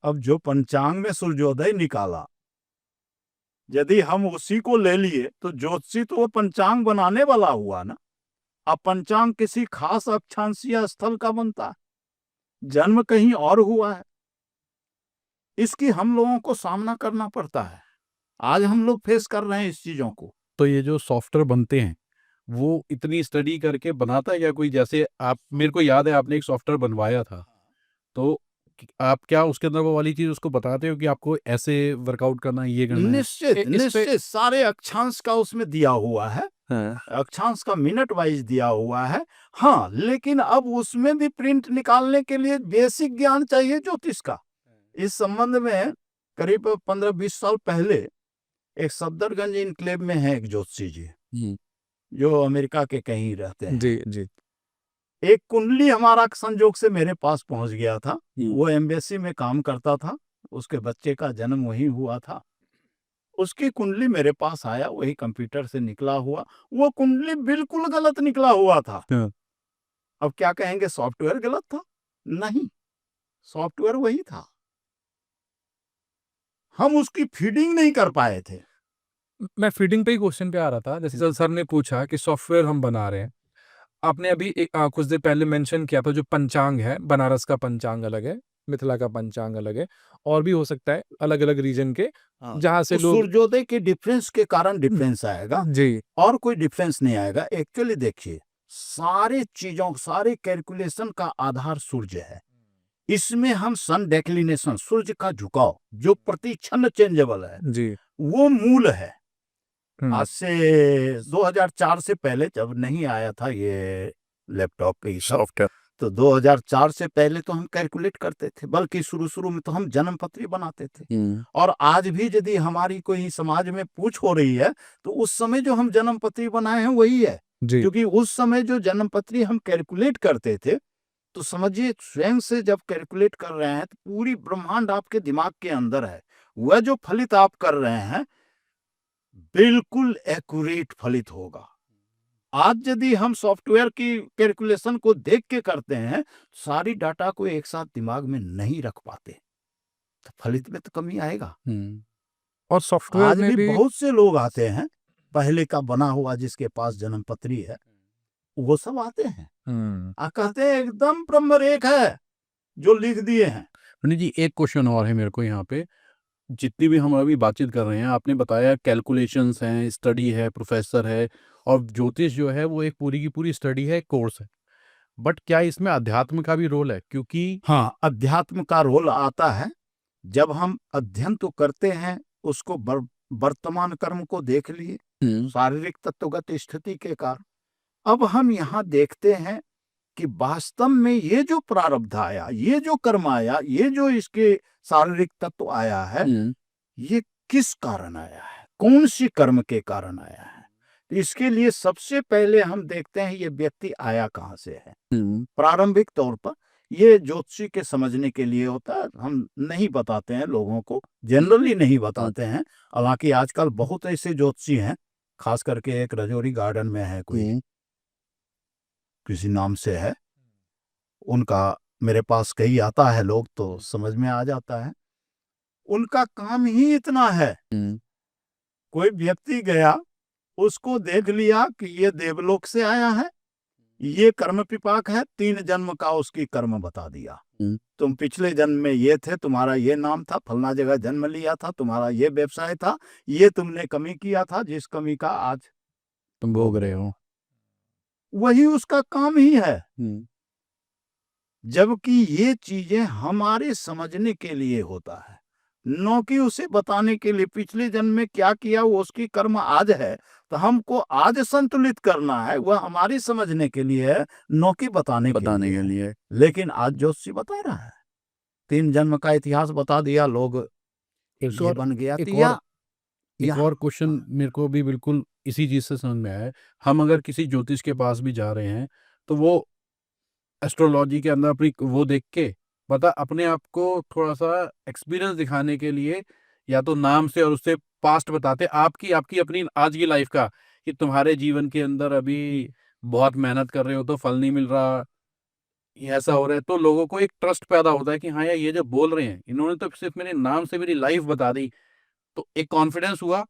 अब जो पंचांग में सूर्योदय निकाला, यदि हम उसी को ले लिए तो ज्योतिषी तो वो पंचांग बनाने वाला हुआ ना। अब पंचांग किसी खास अक्षांशीय स्थल का बनता है, जन्म कहीं और हुआ है। इसकी हम लोगों को सामना करना पड़ता है। आज हम लोग फेस कर रहे हैं इस चीजों को। तो ये जो सॉफ्टवेयर बनते हैं वो इतनी स्टडी करके बनाता है या कोई, जैसे आप, मेरे को याद है आपने एक सॉफ्टवेयर बनवाया था, तो आप क्या उसके अंदर वो वाली चीज उसको बताते हो कि आपको ऐसे वर्कआउट करना है, ये करना है? निश्चित इस पे- निश्चित सारे अक्षांश का उसमें दिया हुआ है, अक्षांश का मिनट वाइज दिया हुआ है। हाँ, लेकिन अब उसमें भी प्रिंट निकालने के लिए बेसिक ज्ञान चाहिए ज्योतिष का। इस संबंध में करीब 15-20 साल पहले एक सफदरगंज इनक्लेव में है एक ज्योतिषी जी, जो अमेरिका के कहीं रहते हैं। जी जी एक कुंडली हमारा संजोग से मेरे पास पहुंच गया था। वो एम्बेसी में काम करता था, उसके बच्चे का जन्म वहीं हुआ था। उसकी कुंडली मेरे पास आया, वही कंप्यूटर से निकला हुआ। वो कुंडली बिल्कुल गलत निकला हुआ था। अब क्या कहेंगे, सॉफ्टवेयर गलत था? नहीं, सॉफ्टवेयर वही था, हम उसकी फीडिंग नहीं कर पाए थे। मैं फीडिंग पे ही क्वेश्चन पे आ रहा था। जैसे सर ने पूछा कि सॉफ्टवेयर हम बना रहे हैं, आपने अभी कुछ देर पहले मेंशन किया था जो पंचांग है, बनारस का पंचांग अलग है, मिथिला का पंचांग अलग है, और भी हो सकता है अलग अलग रीजन के जहां से तो लोग। सूर्योदय के डिफरेंस के कारण डिफरेंस आएगा, जी और कोई डिफरेंस नहीं आएगा। एक्चुअली देखिए, सारे चीजों, सारे कैलकुलेशन का आधार सूर्य है। इसमें हम सन डेक्लिनेशन, सूर्य का झुकाव जो प्रति क्षण चेंजेबल है, जी वो मूल है। हम्म, आज से 2004 से पहले जब नहीं आया था ये लैपटॉप पे सॉफ्टवेयर, तो 2004 से पहले तो हम कैलकुलेट करते थे, बल्कि शुरू में तो हम जन्मपत्री बनाते थे। और आज भी यदि हमारी कोई समाज में पूछ हो रही है तो उस समय जो हम जन्मपत्री बनाए हैं वही है। जी क्योंकि उस समय जो जन्मपत्री हम कैलकुलेट करते थे, तो समझिए स्वयं से जब कैलकुलेट कर रहे हैं तो पूरी ब्रह्मांड आपके दिमाग के अंदर है। वह जो फलित आप कर रहे हैं बिल्कुल एक्यूरेट फलित होगा। आज यदि हम सॉफ्टवेयर की कैलकुलेशन को देख के करते हैं, सारी डाटा को एक साथ दिमाग में नहीं रख पाते, तो फलित में तो कमी आएगा। और सॉफ्टवेयर आज में भी भी बहुत से लोग आते हैं, पहले का बना हुआ जिसके पास जन्मपत्री है, वो सब आते हैं कहते हैं एकदम ब्रह्मरेख है जो लिख दिए हैं। पंडित जी, एक क्वेश्चन और है मेरे को यहाँ पे। जितनी भी हम अभी बातचीत कर रहे हैं, आपने बताया कैलकुलेशंस हैं, स्टडी है, प्रोफेसर है, और ज्योतिष जो है वो एक पूरी की पूरी स्टडी है, कोर्स है। बट क्या इसमें अध्यात्म का भी रोल है? क्योंकि हाँ, अध्यात्म का रोल आता है। जब हम अध्ययन तो करते हैं, उसको वर्तमान कर्म को देख लिए, शारीरिक तत्वगत स्थिति के कारण अब हम यहाँ देखते हैं कि वास्तव में ये जो प्रारब्ध आया, ये जो कर्म आया, ये जो इसके शारीरिक तत्व आया है, ये किस कारण आया है, कौन सी कर्म के कारण आया है। तो इसके लिए सबसे पहले हम देखते हैं ये व्यक्ति आया कहाँ से है। प्रारंभिक तौर पर ये ज्योतिषी के समझने के लिए होता है, हम नहीं बताते हैं लोगों को, जनरली नहीं बताते हैं। हालांकि आजकल बहुत ऐसे ज्योतिषी हैं, खास करके एक रजौरी गार्डन में है कोई, किसी नाम से है, उनका मेरे पास कहीं आता है लोग तो समझ में आ जाता है। उनका काम ही इतना है, कोई व्यक्ति गया, उसको देख लिया कि ये देवलोक से आया है, ये कर्म पिपाक है, 3 जन्म का उसकी कर्म बता दिया। तुम पिछले जन्म में ये थे, तुम्हारा ये नाम था, फलना जगह जन्म लिया था, तुम्हारा ये व्यवसाय था, ये तुमने कमी किया था, जिस कमी का आज तुम भोग रहे हो। वही उसका काम ही है। जबकि ये चीजें हमारे समझने के लिए होता है, न कि उसे बताने के लिए। पिछले जन्म में क्या किया वो उसकी कर्म आज है, तो हमको आज संतुलित करना है, वह हमारी समझने के लिए है, न कि बताने के लिए। लेकिन आज ज्योतिषी बता रहा है, 3 जन्म का इतिहास बता दिया, लोग ये बन गया। एक और क्वेश्चन मेरे को भी बिल्कुल इसी चीज से समझ में आया है। हम अगर किसी ज्योतिष के पास भी जा रहे हैं तो वो एस्ट्रोलॉजी के अंदर अपनी वो देख के पता अपने आप को थोड़ा सा एक्सपीरियंस दिखाने के लिए या तो नाम से और उससे पास्ट बताते, आपकी अपनी आज की लाइफ का, कि तुम्हारे जीवन के अंदर अभी बहुत मेहनत कर रहे हो तो फल नहीं मिल रहा, ये ऐसा हो रहा है, तो लोगों को एक ट्रस्ट पैदा होता है कि हाँ यार ये जो बोल रहे हैं इन्होंने तो सिर्फ मेरे नाम से मेरी लाइफ बता दी, तो एक कॉन्फिडेंस हुआ,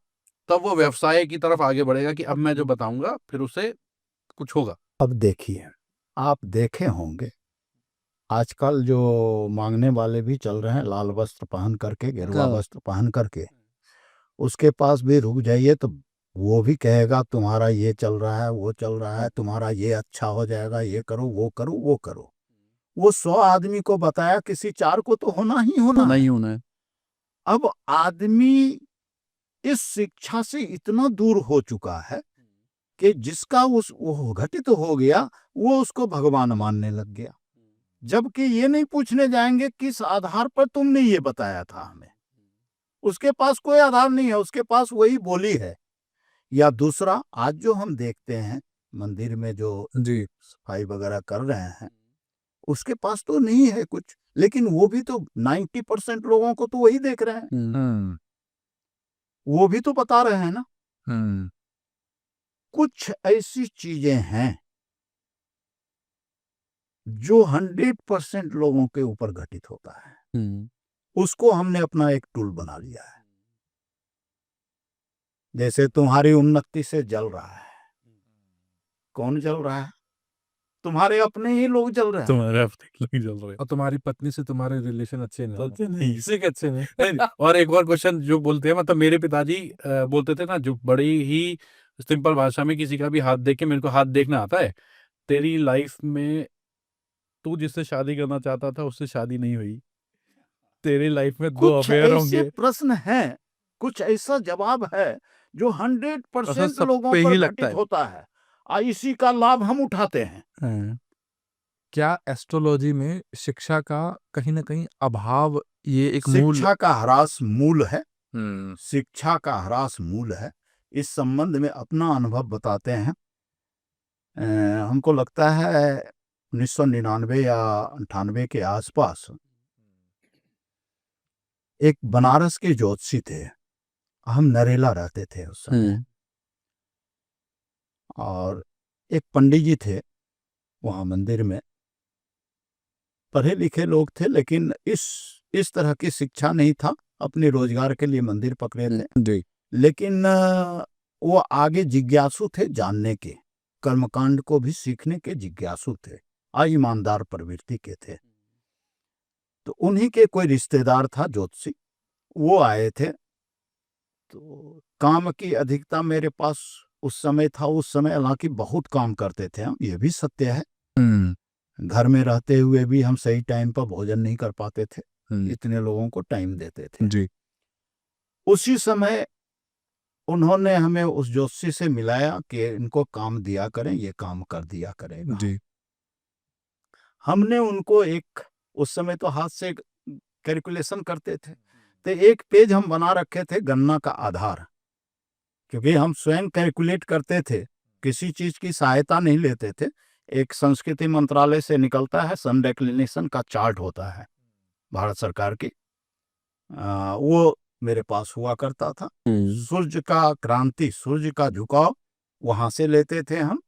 तब वो व्यवसाय की तरफ आगे बढ़ेगा कि अब मैं जो बताऊंगा फिर उससे कुछ होगा। अब देखिए, आप देखे होंगे आजकल जो मांगने वाले भी चल रहे हैं, लाल वस्त्र पहन करके, गेरुआ वस्त्र पहन करके, उसके पास भी रुक जाइए तो वो भी कहेगा तुम्हारा ये चल रहा है, वो चल रहा है, तुम्हारा ये अच्छा हो जाएगा, ये करो, वो करो, वो करो। वो 100 आदमी को बताया, किसी 4 को तो होना ही होना नहीं होना है। अब आदमी इस शिक्षा से इतना दूर हो चुका है कि जिसका वो घटित हो गया, वो उसको भगवान मानने लग गया। जबकि ये नहीं पूछने जाएंगे किस आधार पर तुमने ये बताया था हमें। उसके पास कोई आधार नहीं है, उसके पास वही बोली है। या दूसरा, आज जो हम देखते हैं मंदिर में जो सफाई वगैरह कर रहे हैं, उसके पास तो नहीं है कुछ, लेकिन वो भी तो 90% लोगों को तो वही देख रहे हैं, वो भी तो बता रहे हैं ना। कुछ ऐसी चीजें हैं जो 100% लोगों के ऊपर घटित होता है, उसको हमने अपना एक टूल बना लिया है। जैसे तुम्हारी उन्नति से जल रहा है, कौन जल रहा है? तुम्हारे अपने ही लोग जल रहे हैं, तुम्हारे अपने लोग जल रहे हैं, और तुम्हारी पत्नी से तुम्हारे रिलेशन अच्छे नहीं। इसी के अच्छे नहीं। और एक और क्वेश्चन जो बोलते हैं, मतलब मेरे पिताजी बोलते थे ना, जो बड़ी ही सिंपल भाषा में, किसी का भी हाथ देख के मेरे को हाथ देखना आता है, तेरी लाइफ में तू जिससे शादी करना चाहता था उससे शादी नहीं हुई, तेरी लाइफ में 2 अफेयर होंगे। प्रश्न है, कुछ ऐसा जवाब है जो 100% लोगों पे पर ही लगता घटित है। होता है, इसी का लाभ हम उठाते हैं। क्या एस्ट्रोलॉजी में शिक्षा का कहीं ना कहीं अभाव ये एक मूल? शिक्षा का ह्रास मूल है, शिक्षा का ह्रास मूल है। इस संबंध में अपना अनुभव बताते हैं। हमको लगता है 1999 या 98 के आसपास एक बनारस के ज्योतिषी थे, हम नरेला रहते थे उस समय, और एक पंडित जी थे वहां मंदिर में, पढ़े लिखे लोग थे, लेकिन इस तरह की शिक्षा नहीं था, अपने रोजगार के लिए मंदिर पकड़े थे। लेकिन वो आगे जिज्ञासु थे जानने के, कर्मकांड को भी सीखने के जिज्ञासु थे, ईमानदार प्रवृत्ति के थे। तो उन्हीं के कोई रिश्तेदार था ज्योतिषी, वो आए थे। तो काम की अधिकता मेरे पास उस समय था, उस समय हालांकि बहुत काम करते थे हम, ये भी सत्य है। घर में रहते हुए भी हम सही टाइम पर भोजन नहीं कर पाते थे, इतने लोगों को टाइम देते थे। उसी समय उन्होंने हमें उस ज्योतिषी से मिलाया कि इनको काम दिया करें, ये काम कर दिया करेगा। हमने उनको एक, उस समय तो हाथ से कैलकुलेशन करते थे, तो एक पेज हम बना रखे थे गणना का आधार, क्योंकि हम स्वयं कैलकुलेट करते थे, किसी चीज की सहायता नहीं लेते थे। एक संस्कृति मंत्रालय से निकलता है, सन डिक्लिनेशन का चार्ट होता है भारत सरकार की, वो मेरे पास हुआ करता था। सूर्य का क्रांति, सूर्य का झुकाव वहां से लेते थे हम,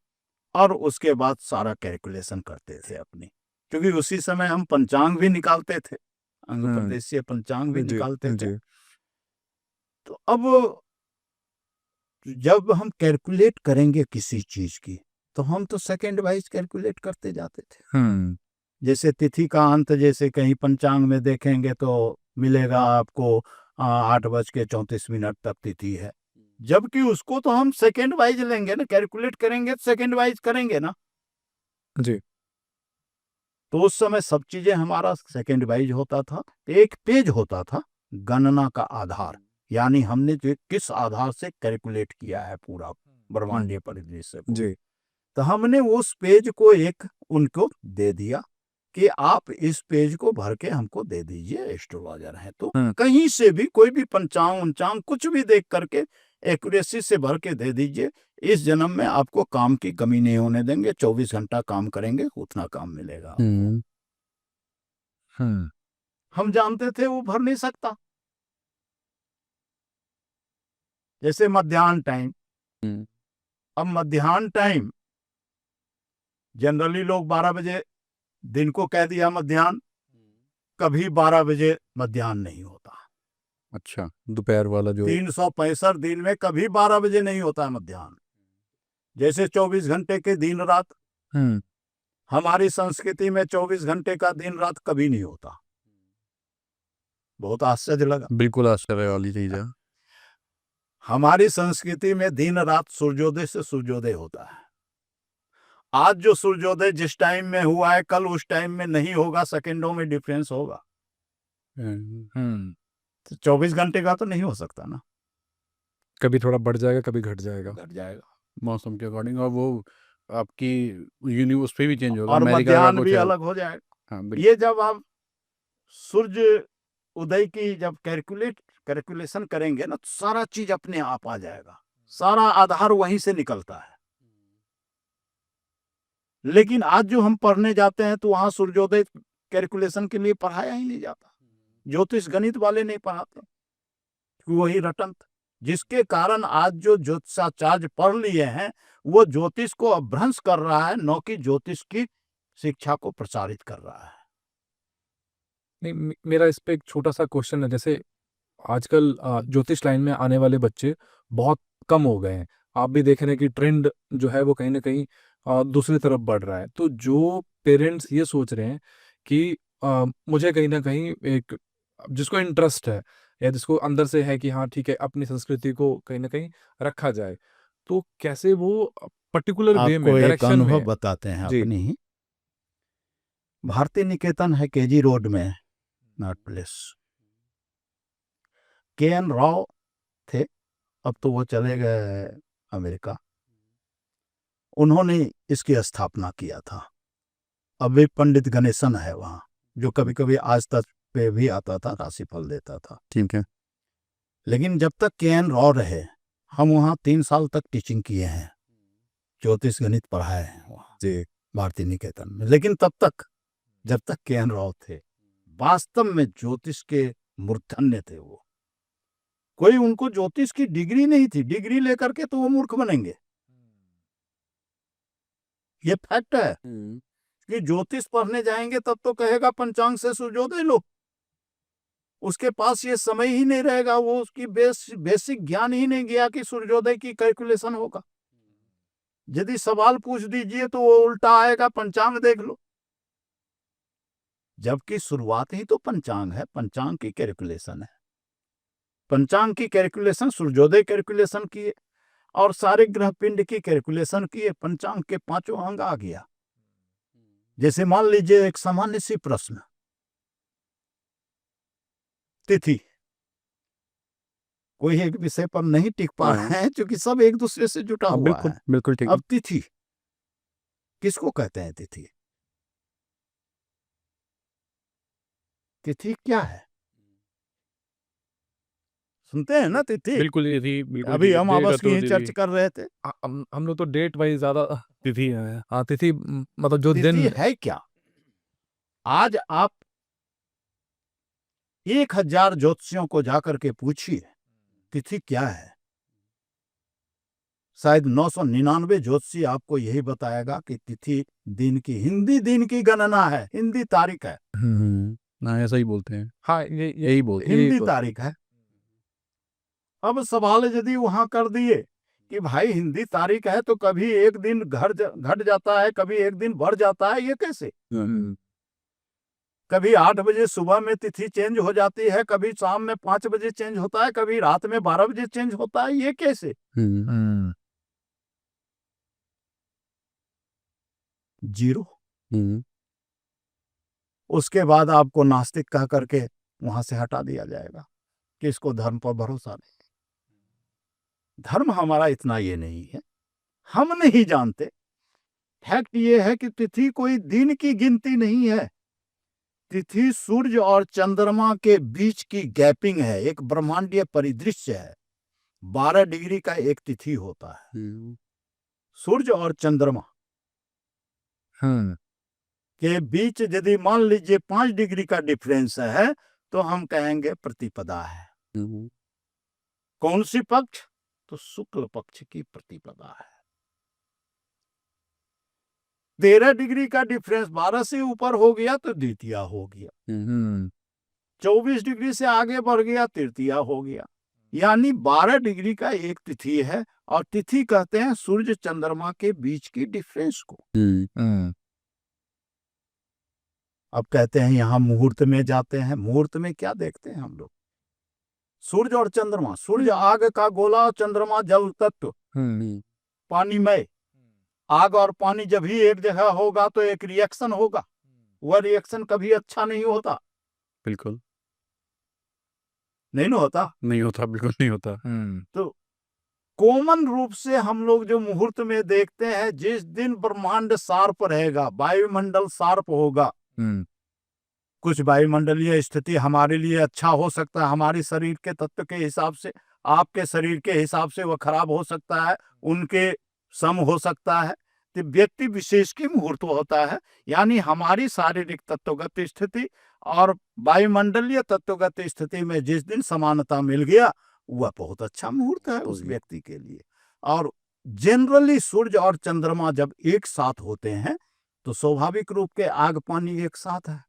और उसके बाद सारा कैलकुलेशन करते थे अपनी, क्योंकि उसी समय हम पंचांग भी निकालते थे, अंग प्रदेशीय पंचांग भी निकालते थे। तो अब जब हम कैलकुलेट करेंगे किसी चीज की, तो हम तो सेकेंड वाइज कैलकुलेट करते जाते थे। जैसे तिथि का अंत, जैसे कहीं पंचांग में देखेंगे तो मिलेगा आपको 8:34 तक तिथि है, जबकि उसको तो हम सेकेंड वाइज लेंगे ना, कैलकुलेट करेंगे तो सेकेंड वाइज करेंगे ना जी। तो उस समय सब चीजें हमारा सेकेंड वाइज होता था। एक पेज होता था गणना का आधार, यानी हमने जो किस आधार से कैलकुलेट किया है पूरा ब्रह्मांडीय परिदृश्य को, जी। तो हमने उस पेज को एक उनको दे दिया कि आप इस पेज को भर के हमको दे दीजिए, एस्ट्रोलॉजर है तो कहीं से भी कोई भी पंचांग उंचांग कुछ भी देख करके एक्यूरेसी से भर के दे दीजिए, इस जन्म में आपको काम की कमी नहीं होने देंगे, 24 घंटा काम करेंगे उतना काम मिलेगा। हम जानते थे वो भर नहीं सकता। जैसे मध्याह्न टाइम, अब मध्याह्न टाइम जनरली लोग 12 बजे दिन को कह दिया मध्याह्न, कभी 12 बजे मध्याह्न नहीं होता। अच्छा, दोपहर वाला जो 365 दिन में कभी 12 बजे नहीं होता है मध्याह्न। जैसे 24 घंटे के दिन रात, हमारी संस्कृति में 24 घंटे का दिन रात कभी नहीं होता। बहुत आश्चर्य लगा। बिल्कुल आश्चर्य वाली चीज है। हमारी संस्कृति में दिन रात सूर्योदय से सूर्योदय होता है। आज जो सूर्योदय जिस टाइम में हुआ है, कल उस टाइम में नहीं होगा, सेकंडों में डिफरेंस होगा। तो 24 घंटे का तो नहीं हो सकता ना, कभी थोड़ा बढ़ जाएगा, कभी घट जाएगा। घट जाएगा मौसम के अकॉर्डिंग, और वो आपकी यूनिवर्स पे भी चेंज होगा। और अमेरिका का मध्याह्न कुछ भी है। अलग हो जाएगा। हाँ, बिल्कुल। ये जब आप सूर्य उदय की जब कैलकुलेशन करेंगे ना, तो सारा चीज अपने आप आ जाएगा, सारा आधार वहीं से निकलता है। लेकिन आज जो हम पढ़ने जाते हैं तो वहां सूर्योदय कैलकुलेशन के लिए पढ़ाया ही नहीं जाता, ज्योतिष गणित वाले नहीं पढ़ाते, वही रटंत, जिसके कारण आज जो ज्योतिषाचार्य पढ़ लिए हैं वो ज्योतिष को अभ्रंश कर रहा है, न कि ज्योतिष की शिक्षा को प्रसारित कर रहा है। नहीं, मेरा इस पे एक छोटा सा क्वेश्चन है। जैसे आजकल ज्योतिष लाइन में आने वाले बच्चे बहुत कम हो गए हैं। आप भी देख रहे हैं कि ट्रेंड जो है वो कहीं ना कहीं दूसरी तरफ बढ़ रहा है। तो जो पेरेंट्स ये सोच रहे हैं कि मुझे कहीं ना कहीं एक, जिसको इंटरेस्ट है या जिसको अंदर से है कि हाँ ठीक है अपनी संस्कृति को कहीं ना कहीं रखा जाए, तो कैसे वो पर्टिकुलर वे में, आपको एक डायरेक्शन अनुभव में। बताते हैं जी। अपनी ही। भारतीय निकेतन है केजी रोड में, नॉट प्लेस। KN राव थे, अब तो वो चले गए अमेरिका। उन्होंने इसकी स्थापना किया था। अभी पंडित गणेशन है वहाँ, जो कभी कभी आज तक पे भी आता था, राशिफल देता था। ठीक है। लेकिन जब तक KN राव रहे, हम वहाँ 3 साल तक टीचिंग किए हैं, ज्योतिष गणित पढ़ाए हैं वहाँ जी भारतीय निकेतन में। लेकिन तब तक, जब तक KN राव थे, वास्तव में ज्योतिष के मूर्धन्य थे वो। कोई उनको ज्योतिष की डिग्री नहीं थी, डिग्री लेकर के तो वो मूर्ख बनेंगे, ये फैक्ट है। कि ज्योतिष पढ़ने जाएंगे तब तो कहेगा पंचांग से सूर्योदय लो, उसके पास ये समय ही नहीं रहेगा, वो उसकी बेसिक ज्ञान ही नहीं गया कि सूर्योदय की कैलकुलेशन होगा। यदि सवाल पूछ दीजिए तो वो उल्टा आएगा, पंचांग देख लो, जबकि शुरुआत ही तो पंचांग है, पंचांग की कैलकुलेशन है। पंचांग की कैलकुलेशन सूर्योदय कैलकुलेशन किए और सारे ग्रह पिंड की कैलकुलेशन किए, पंचांग के 5 अंग आ गया। जैसे मान लीजिए एक सामान्य सी प्रश्न, तिथि, कोई एक विषय पर नहीं टिक पा रहे हैं क्योंकि सब एक दूसरे से जुटा हुआ बिल्कुल है। बिल्कुल ठीक। अब तिथि किसको कहते हैं? तिथि, तिथि क्या है? सुनते हैं ना तिथि? बिल्कुल ये थी, बिल्कुल अभी जी, हम डेट आपस की ही होती चर्च थी। कर रहे थे। हम लोग तो डेट वाइज ज्यादा तिथि है। हाँ तिथि मतलब जो दिन तिथि है क्या? आज आप 1000 ज्योतिषियों को जाकर के पूछिए तिथि क्या है, शायद 999 ज्योतिषी आपको यही बताएगा कि तिथि दिन की, हिंदी दिन की गणना है, हिंदी तारीख है, ना ऐसा ही बोलते हैं, हाँ ये यही बोलते हैं। हिंदी तारीख है। अब सवाल यदि वहां कर दिए कि भाई हिंदी तारीख है तो कभी एक दिन घट जाता है, कभी एक दिन बढ़ जाता है, ये कैसे? कभी 8 बजे सुबह में तिथि चेंज हो जाती है, कभी शाम में 5 बजे चेंज होता है, कभी रात में 12 बजे चेंज होता है, ये कैसे? जीरो। उसके बाद आपको नास्तिक कह करके वहां से हटा दिया जाएगा कि इसको धर्म पर भरोसा नहीं। धर्म हमारा इतना ये नहीं है, हम नहीं जानते। फैक्ट ये है कि तिथि कोई दिन की गिनती नहीं है, तिथि सूर्य और चंद्रमा के बीच की गैपिंग है, एक ब्रह्मांडीय परिदृश्य है। 12 डिग्री का एक तिथि होता है। सूर्य और चंद्रमा के बीच यदि मान लीजिए 5 डिग्री का डिफरेंस है तो हम कहेंगे प्रतिपदा है। कौन सी पक्ष? तो शुक्ल पक्ष की प्रतिपदा है। 13 डिग्री का डिफरेंस 12 से ऊपर हो गया तो द्वितीया हो गया, 24 डिग्री से आगे बढ़ गया तृतीया हो गया। यानी 12 डिग्री का एक तिथि है, और तिथि कहते हैं सूर्य चंद्रमा के बीच की डिफरेंस को। अब कहते हैं यहां मुहूर्त में जाते हैं, मुहूर्त में क्या देखते हैं हम लोग? सूर्य और चंद्रमा, सूर्य आग का गोला, चंद्रमा जल तत्व, पानीमय। आग और पानी जब भी एक जगह होगा तो एक रिएक्शन होगा, वह रिएक्शन कभी अच्छा नहीं होता। बिल्कुल नहीं ना होता, नहीं होता, बिल्कुल नहीं होता। तो कॉमन रूप से हम लोग जो मुहूर्त में देखते हैं, जिस दिन ब्रह्मांड शार्प रहेगा, वायुमंडल शार्प होगा, कुछ वायुमंडलीय स्थिति हमारे लिए अच्छा हो सकता है, हमारे शरीर के तत्व के हिसाब से, आपके शरीर के हिसाब से वह खराब हो सकता है, उनके सम हो सकता है, तो व्यक्ति विशेष की मुहूर्त होता है। यानी हमारी शारीरिक तत्वगत स्थिति और वायुमंडलीय तत्वगत स्थिति में जिस दिन समानता मिल गया, वह बहुत अच्छा मुहूर्त है उस व्यक्ति के लिए। और जनरली सूर्य और चंद्रमा जब एक साथ होते हैं तो स्वाभाविक रूप के आग पानी एक साथ है,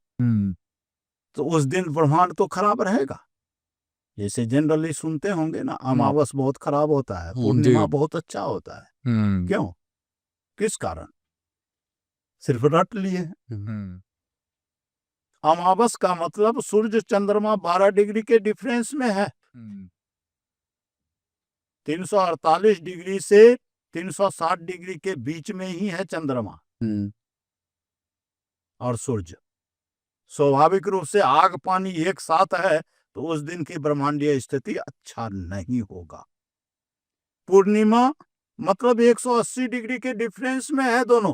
तो उस दिन ब्रह्मांड तो खराब रहेगा। जैसे जनरली सुनते होंगे ना, अमावस बहुत खराब होता है, पूर्णिमा बहुत अच्छा होता है। क्यों? किस कारण? सिर्फ रट लिए। अमावस का मतलब सूर्य चंद्रमा 12 डिग्री के डिफरेंस में है। 348 डिग्री से 360 डिग्री के बीच में ही है चंद्रमा और सूर्य। स्वाभाविक रूप से आग पानी एक साथ है तो उस दिन की ब्रह्मांडीय स्थिति अच्छा नहीं होगा। पूर्णिमा मतलब 180 डिग्री के डिफरेंस में है, दोनों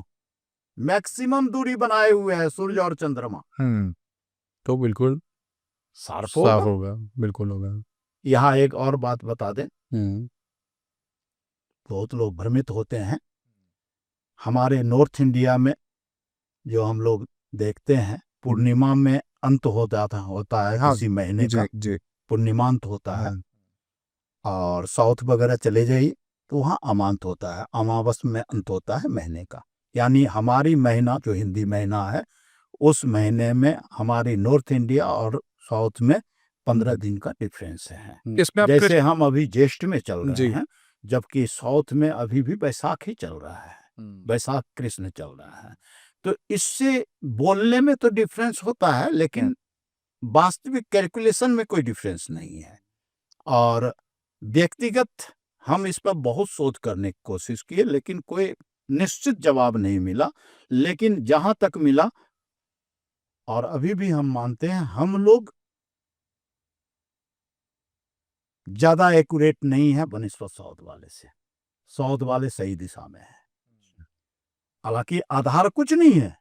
मैक्सिमम दूरी बनाए हुए है सूर्य और चंद्रमा, तो बिल्कुल साफ होगा, बिल्कुल होगा। यहाँ एक और बात बता दें, बहुत लोग भ्रमित होते हैं। हमारे नॉर्थ इंडिया में जो हम लोग देखते हैं, पूर्णिमा में अंत होता है किसी महीने का, पूर्णिमांत होता है। और साउथ वगैरह चले जाइए तो वहाँ अमांत होता है, अमावस में अंत होता है महीने का। यानी हमारी महीना जो हिंदी महीना है, उस महीने में हमारी नॉर्थ इंडिया और साउथ में 15 दिन का डिफरेंस है। जैसे हम अभी ज्येष्ठ में चल रहे हैं, जबकि साउथ में अभी भी बैसाख ही चल रहा है, बैसाख कृष्ण चल रहा है। तो इससे बोलने में तो डिफरेंस होता है, लेकिन वास्तविक कैलकुलेशन में कोई डिफरेंस नहीं है। और व्यक्तिगत हम इस पर बहुत शोध करने की कोशिश किए, लेकिन कोई निश्चित जवाब नहीं मिला। लेकिन जहां तक मिला, और अभी भी हम मानते हैं, हम लोग ज्यादा एक्यूरेट नहीं है बनिस्पत साउथ वाले से। साउथ वाले सही दिशा में है, हालांकि आधार कुछ नहीं है,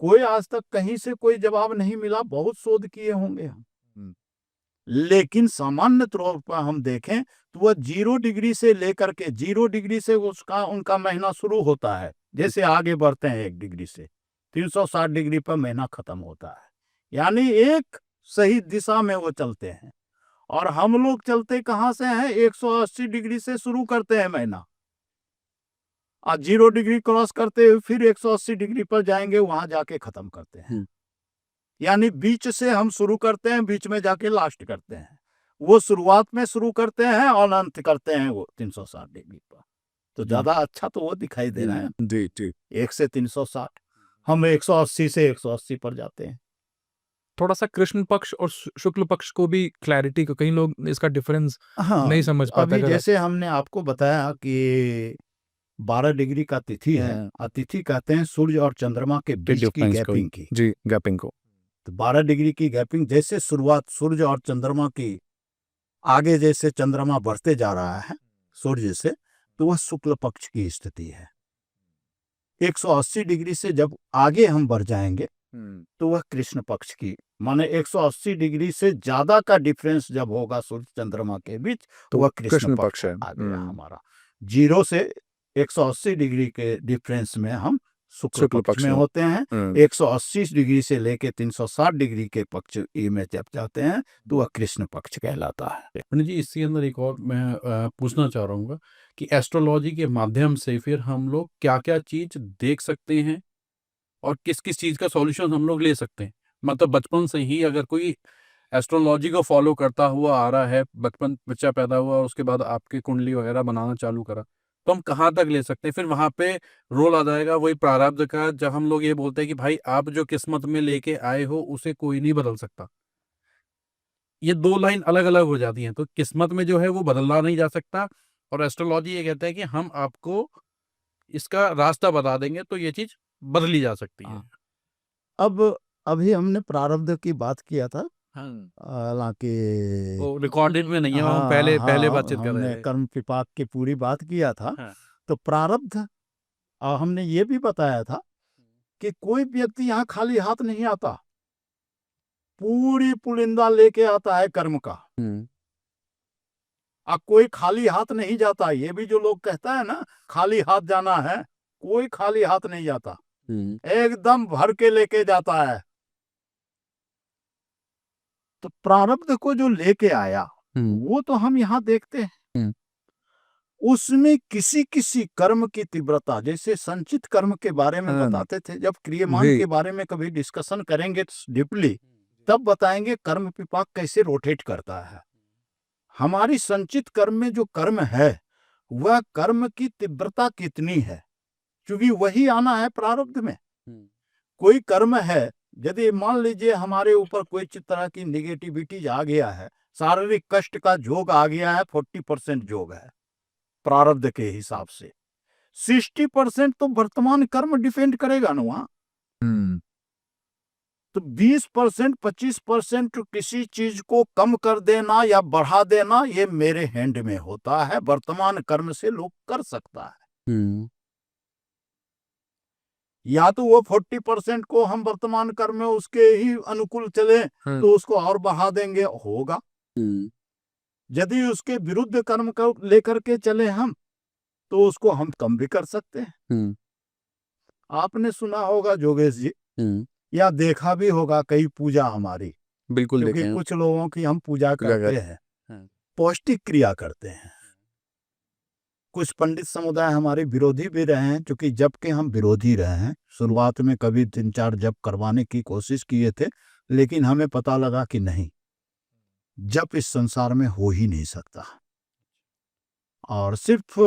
कोई आज तक कहीं से कोई जवाब नहीं मिला। बहुत शोध किए होंगे हम, लेकिन सामान्य तौर पर हम देखें तो वह 0 डिग्री से लेकर के 0 डिग्री से उसका उनका महीना शुरू होता है, जैसे आगे बढ़ते हैं 1 डिग्री से 360 डिग्री पर महीना खत्म होता है। यानी एक सही दिशा में वो चलते हैं। और हम लोग चलते कहाँ से हैं? 180 डिग्री से शुरू करते हैं महीना, और 0 डिग्री क्रॉस करते हुए फिर 180 डिग्री पर जाएंगे, वहां जाके खत्म करते हैं। यानी बीच से हम शुरू करते हैं, बीच में जाके लास्ट करते हैं। वो शुरुआत में शुरू करते हैं और अंत करते हैं वो 360 डिग्री पर। तो ज्यादा अच्छा तो वो दिखाई दे रहा है जी जी। 1 से 360, हम 180 से 180 पर जाते हैं। थोड़ा सा कृष्ण पक्ष और शुक्ल पक्ष को भी क्लैरिटी को, कई लोग इसका डिफरेंस हाँ, नहीं समझ पाते। अभी अगर जैसे हमने आपको बताया कि 12 डिग्री का तिथि है, और तिथि कहते हैं सूर्य और चंद्रमा के बीच की difference को- गैपिंग की। जी, गैपिंग को। तो 12 डिग्री की गैपिंग, जैसे शुरुआत सूर्य और चंद्रमा की, आगे जैसे चंद्रमा बढ़ते जा रहा है सूर्य से, तो वह शुक्ल पक्ष की स्थिति है। 180 डिग्री से जब आगे हम बढ़ जाएंगे तो वह कृष्ण पक्ष की, माने 180 डिग्री से ज्यादा का डिफरेंस जब होगा सूर्य चंद्रमा के बीच, तो वह कृष्ण पक्ष है। आ गया हमारा। 0 से 180 डिग्री के डिफरेंस में हम शुक्ल पक्ष में होते हैं। 180 डिग्री से लेके 360 डिग्री के पक्ष में जब जाते हैं तो वह कृष्ण पक्ष कहलाता है। पंडित जी, इसके अंदर एक और मैं पूछना चाह रहा हूँ कि एस्ट्रोलॉजी के माध्यम से फिर हम लोग क्या क्या चीज देख सकते हैं और किस किस चीज का सॉल्यूशन हम लोग ले सकते हैं? मतलब बचपन से ही अगर कोई एस्ट्रोलॉजी को फॉलो करता हुआ आ रहा है, बचपन बच्चा पैदा हुआ और उसके बाद आपके कुंडली वगैरह बनाना चालू करा, तो हम कहाँ तक ले सकते हैं? फिर वहां पे रोल आ जाएगा वही प्रारब्ध का, जब हम लोग ये बोलते हैं कि भाई आप जो किस्मत में लेके आए हो उसे कोई नहीं बदल सकता। ये 2 लाइन अलग अलग हो जाती हैं। तो किस्मत में जो है वो बदलना नहीं जा सकता, और एस्ट्रोलॉजी ये कहता है कि हम आपको इसका रास्ता बता देंगे तो ये चीज बदली जा सकती है। अब अभी हमने प्रारब्ध की बात किया था, हाँ, हालांकि वो रिकॉर्डेड में नहीं है, हम हाँ, पहले हाँ, बातचीत कर रहे हमने थे। कर्म विपाक की पूरी बात किया था। हाँ। तो प्रारब्ध, हमने ये भी बताया था कि कोई व्यक्ति यहाँ खाली हाथ नहीं आता, पूरी पुलिंदा लेके आता है कर्म का। कोई खाली हाथ नहीं जाता। ये भी जो लोग कहता है ना खाली हाथ जाना है, कोई खाली हाथ नहीं जाता, एकदम भर के लेके जाता है। तो प्रारब्ध को जो लेके आया वो तो हम यहाँ देखते हैं। उसमें किसी किसी कर्म की तीव्रता, जैसे संचित कर्म के बारे में बताते थे, जब क्रियमान के बारे में कभी डिस्कशन करेंगे डीपली, तब बताएंगे कर्म विपाक कैसे रोटेट करता है। हमारी संचित कर्म में जो कर्म है वह कर्म की तीव्रता कितनी है, क्योंकि वही आना है प्रारब्ध में। कोई कर्म है, यदि मान लीजिए हमारे ऊपर कोई तरह की निगेटिविटी आ गया है, शारीरिक कष्ट का जोग आ गया है, 40% जोग है प्रारब्ध के हिसाब से, 60% तो वर्तमान कर्म डिपेंड करेगा ना वहां। तो 20% 25% किसी चीज को कम कर देना या बढ़ा देना, ये मेरे हैंड में होता है। वर्तमान कर्म से लोग कर सकता है। या तो वो 40% को हम वर्तमान कर्म में उसके ही अनुकूल चले तो उसको और बढ़ा देंगे, होगा। यदि उसके विरुद्ध कर्म को लेकर के चले हम, तो उसको हम कम भी कर सकते हैं। आपने सुना होगा जोगेश जी, या देखा भी होगा कई पूजा हमारी, बिल्कुल क्योंकि देखें। कुछ लोगों की हम पूजा करते हैं, पौष्टिक क्रिया करते हैं। कुछ पंडित समुदाय हमारे विरोधी भी रहे हैं, क्योंकि जब के हम विरोधी रहे हैं। शुरुआत में कभी 3-4 जप करवाने की कोशिश किए थे, लेकिन हमें पता लगा कि नहीं, जप इस संसार में हो ही नहीं सकता। और सिर्फ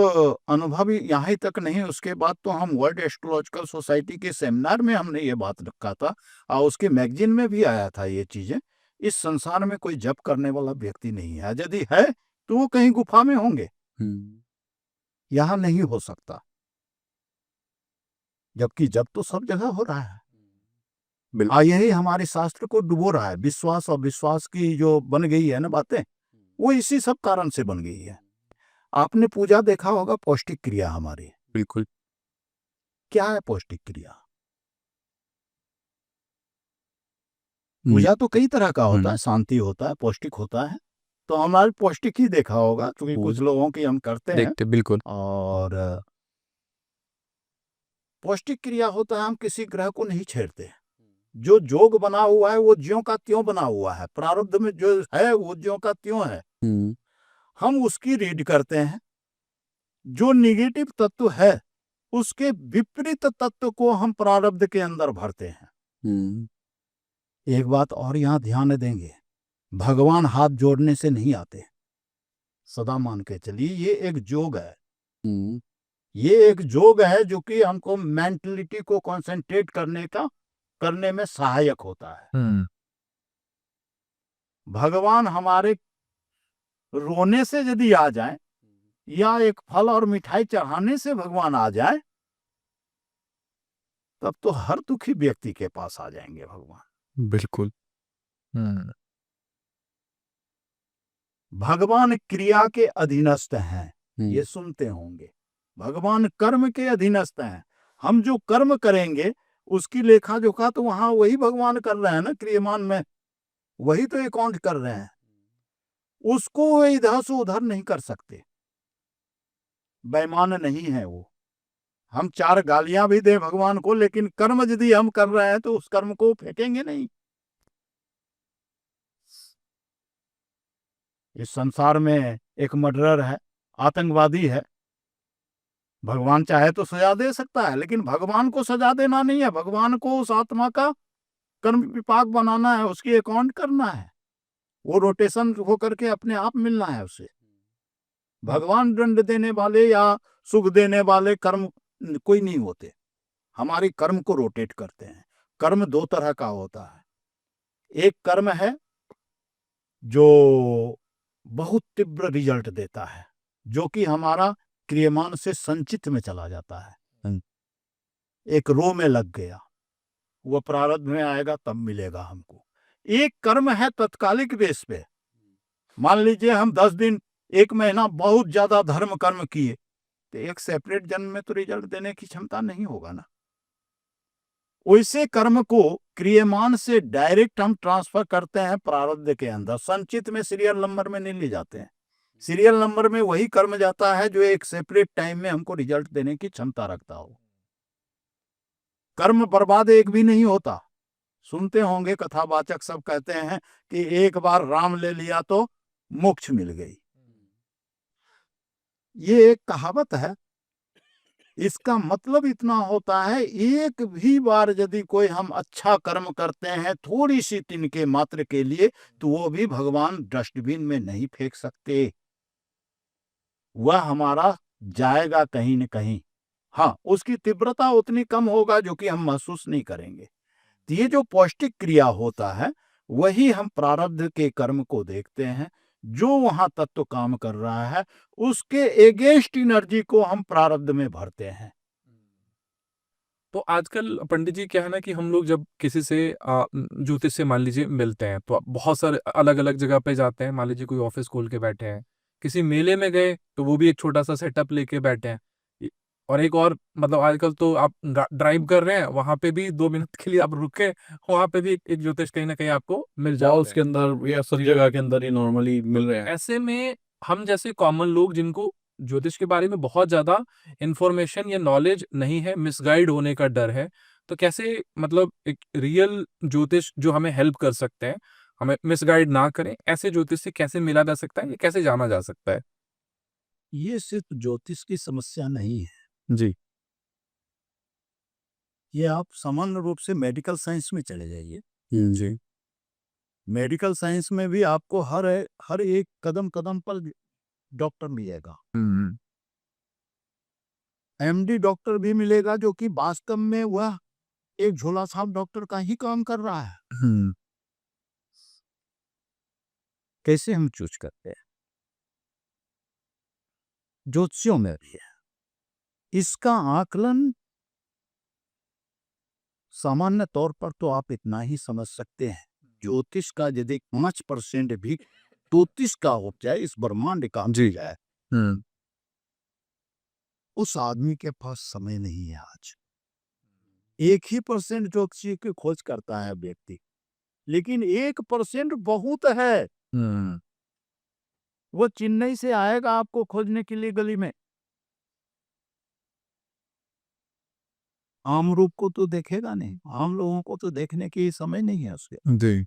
अनुभव यहाँ तक नहीं, उसके बाद तो हम वर्ल्ड एस्ट्रोलॉजिकल सोसाइटी के सेमिनार में हमने ये बात रखा था, और उसके मैगजीन में भी आया था ये चीजें। इस संसार में कोई जप करने वाला व्यक्ति नहीं है, यदि है तो वो कहीं गुफा में होंगे, यहां नहीं हो सकता। जबकि जब तो सब जगह हो रहा है, यही हमारे शास्त्र को डुबो रहा है। विश्वास और विश्वास की जो बन गई है ना बातें, वो इसी सब कारण से बन गई है। आपने पूजा देखा होगा, पौष्टिक क्रिया हमारी। बिल्कुल। क्या है पौष्टिक क्रिया? पूजा तो कई तरह का होता है, शांति होता है, पौष्टिक होता है। तो हमारे पौष्टिक ही देखा होगा, क्योंकि कुछ लोगों की हम करते हैं। देखते बिल्कुल। और पौष्टिक क्रिया होता है, हम किसी ग्रह को नहीं छेड़ते हैं। जो जोग बना हुआ है वो ज्यों का त्यों बना हुआ है, प्रारब्ध में जो है वो ज्यों का त्यों है। हम उसकी रीड करते हैं। जो निगेटिव तत्व है उसके विपरीत तत्व को हम प्रारब्ध के अंदर भरते हैं। एक बात और यहाँ ध्यान देंगे, भगवान हाथ जोड़ने से नहीं आते, सदा मान के चलिए ये एक जोग है। ये एक जोग है जो कि हमको मेंटलिटी को कंसंट्रेट करने में सहायक होता है। भगवान हमारे रोने से यदि आ जाए या एक फल और मिठाई चढ़ाने से भगवान आ जाए, तब तो हर दुखी व्यक्ति के पास आ जाएंगे भगवान। बिल्कुल। भगवान क्रिया के अधीनस्थ हैं, ये सुनते होंगे। भगवान कर्म के अधीनस्थ हैं। हम जो कर्म करेंगे उसकी लेखा जोखा तो वहां वही भगवान कर रहे हैं ना, क्रियमान में वही तो अकाउंट कर रहे हैं। उसको वे इधर से उधर नहीं कर सकते, बेईमान नहीं है वो। हम 4 गालियां भी दें भगवान को, लेकिन कर्म यदि हम कर रहे हैं तो उस कर्म को फेंकेंगे नहीं। इस संसार में एक मर्डरर है, आतंकवादी है, भगवान चाहे तो सजा दे सकता है, लेकिन भगवान को सजा देना नहीं है। भगवान को उस आत्मा का कर्म विपाक बनाना है, उसकी अकाउंट करना है, वो रोटेशन होकर के अपने आप मिलना है उसे। भगवान दंड देने वाले या सुख देने वाले कर्म कोई नहीं होते, हमारी कर्म को रोटेट करते हैं। कर्म 2 तरह का होता है। एक कर्म है जो बहुत तीव्र रिजल्ट देता है, जो कि हमारा क्रियमान से संचित में चला जाता है, एक रो में लग गया, वो प्रारब्ध में आएगा तब मिलेगा हमको। एक कर्म है तत्कालिक बेस पे, मान लीजिए हम 10 दिन 1 महीना बहुत ज्यादा धर्म कर्म किए, तो एक सेपरेट जन्म में तो रिजल्ट देने की क्षमता नहीं होगा ना। वैसे कर्म को क्रियमान से डायरेक्ट हम ट्रांसफर करते हैं प्रारब्ध के अंदर, संचित में सीरियल नंबर में नहीं ले जाते हैं। सीरियल नंबर में वही कर्म जाता है जो एक सेपरेट टाइम में हमको रिजल्ट देने की क्षमता रखता हो। कर्म बर्बाद एक भी नहीं होता। सुनते होंगे कथावाचक सब कहते हैं कि एक बार राम ले लिया तो मोक्ष मिल गई। ये एक कहावत है। इसका मतलब इतना होता है, एक भी बार यदि कोई हम अच्छा कर्म करते हैं थोड़ी सी तिनके मात्र के लिए, तो वो भी भगवान डस्टबिन में नहीं फेंक सकते, वह हमारा जाएगा कहीं न कहीं। हाँ, उसकी तीव्रता उतनी कम होगा जो कि हम महसूस नहीं करेंगे। तो ये जो पौष्टिक क्रिया होता है, वही हम प्रारब्ध के कर्म को देखते हैं, जो वहां तत्व काम कर रहा है उसके एगेंस्ट एनर्जी को हम प्रारब्ध में भरते हैं। तो आजकल पंडित जी क्या है ना कि हम लोग जब किसी से ज्योतिष से मान लीजिए मिलते हैं, तो बहुत सारे अलग अलग जगह पे जाते हैं। मान लीजिए कोई ऑफिस खोल के बैठे हैं, किसी मेले में गए तो वो भी एक छोटा सा सेटअप लेके बैठे हैं। और एक और मतलब आजकल तो आप ड्राइव कर रहे हैं, वहां पे भी 2 मिनट के लिए आप रुके, वहां पे भी एक ज्योतिष कहीं ना कहीं आपको मिल जाता मॉल्स है। के अंदर या सब जगह के अंदर ही नॉर्मली मिल रहे हैं। ऐसे में हम जैसे कॉमन लोग जिनको ज्योतिष के बारे में बहुत ज्यादा इंफॉर्मेशन या नॉलेज नहीं है, मिसगाइड होने का डर है, तो कैसे मतलब एक रियल ज्योतिष जो हमें हेल्प कर सकते हैं, हमें मिसगाइड ना करें, ऐसे ज्योतिष से कैसे मिला जा सकता है, ये कैसे जाना जा सकता है? ये सिर्फ ज्योतिष की समस्या नहीं है, जी। ये आप सामान्य रूप से मेडिकल साइंस में चले जाइए। जी। मेडिकल साइंस में भी आपको हर एक कदम कदम पर डॉक्टर मिलेगा। एमडी डॉक्टर भी मिलेगा, जो कि वास्तव में वह एक झोला छाप डॉक्टर का ही काम कर रहा है। कैसे हम चूज करते हैं? ज्योतिषियों में भी है। इसका आकलन सामान्य तौर पर तो आप इतना ही समझ सकते हैं, ज्योतिष का यदि 5% भी ज्योतिष का हो जाए, इस ब्रह्मांड का हो जाए, उस आदमी के पास समय नहीं है आज। 1% ज्योतिषी की खोज करता है व्यक्ति, लेकिन 1% बहुत है। वो चेन्नई से आएगा आपको खोजने के लिए गली में, आम रूप को तो देखेगा नहीं, आम लोगों को तो देखने की समय नहीं है उसके। जी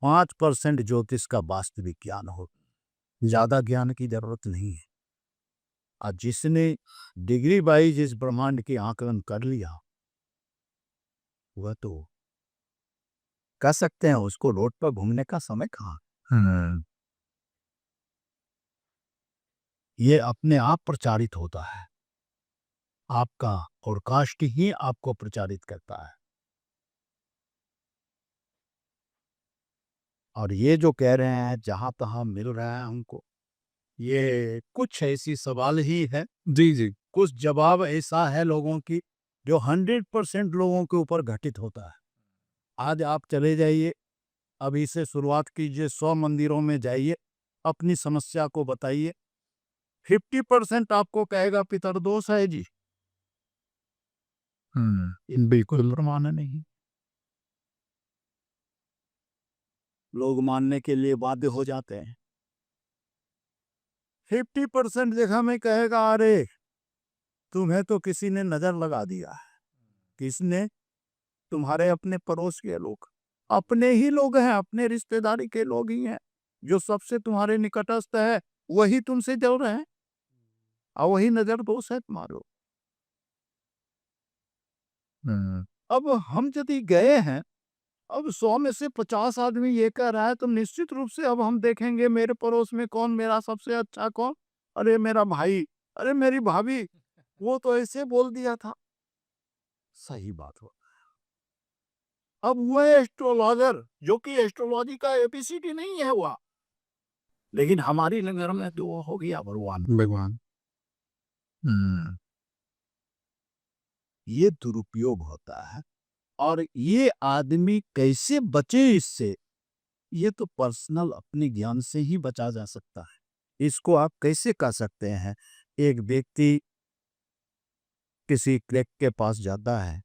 5% ज्योतिष का वास्तविक ज्ञान हो, ज्यादा ज्ञान की जरूरत नहीं है। और जिसने डिग्री वाइज इस ब्रह्मांड की आकलन कर लिया, वह तो कह सकते हैं उसको रोड पर घूमने का समय कहाँ। ये अपने आप प्रचारित होता है, आपका और कास्ट ही आपको प्रचारित करता है। और ये जो कह रहे हैं जहां तहां मिल रहा है हमको, ये कुछ ऐसी सवाल ही है, जी जी कुछ जवाब ऐसा है लोगों की जो 100% लोगों के ऊपर घटित होता है। आज आप चले जाइए, अभी से शुरुआत कीजिए, 100 मंदिरों में जाइए, अपनी समस्या को बताइए, 50% आपको कहेगा पितरदोष है जी। बिल्कुल प्रमाण नहीं, लोग मानने के लिए बाध्य हो जाते हैं। 50% देखा में कहेगा अरे तुम्हें तो किसी ने नजर लगा दिया है। किसने? तुम्हारे अपने पड़ोस के लोग, अपने ही लोग हैं, अपने रिश्तेदारी के लोग ही हैं, जो सबसे तुम्हारे निकटस्थ है, वही तुमसे जल रहे हैं और वही नजर दोष है तुम्हारे। अब हम यदि गए हैं, अब 100 में से 50 आदमी ये कह रहा है, तो निश्चित रूप से अब हम देखेंगे मेरे पड़ोस में कौन मेरा सबसे अच्छा, कौन, अरे मेरा भाई, अरे मेरी भाभी, वो तो ऐसे बोल दिया था। सही बात हो। अब वह एस्ट्रोलॉजर जो कि एस्ट्रोलॉजी का एबीसीडी नहीं है हुआ, लेकिन हमारी नजर में तो वो हो गया भगवान। भगवान ये दुरुपयोग होता है, और ये आदमी कैसे बचे इससे, ये तो पर्सनल अपने ज्ञान से ही बचा जा सकता है। इसको आप कैसे कह सकते हैं? एक व्यक्ति किसी क्लिनिक के पास जाता है,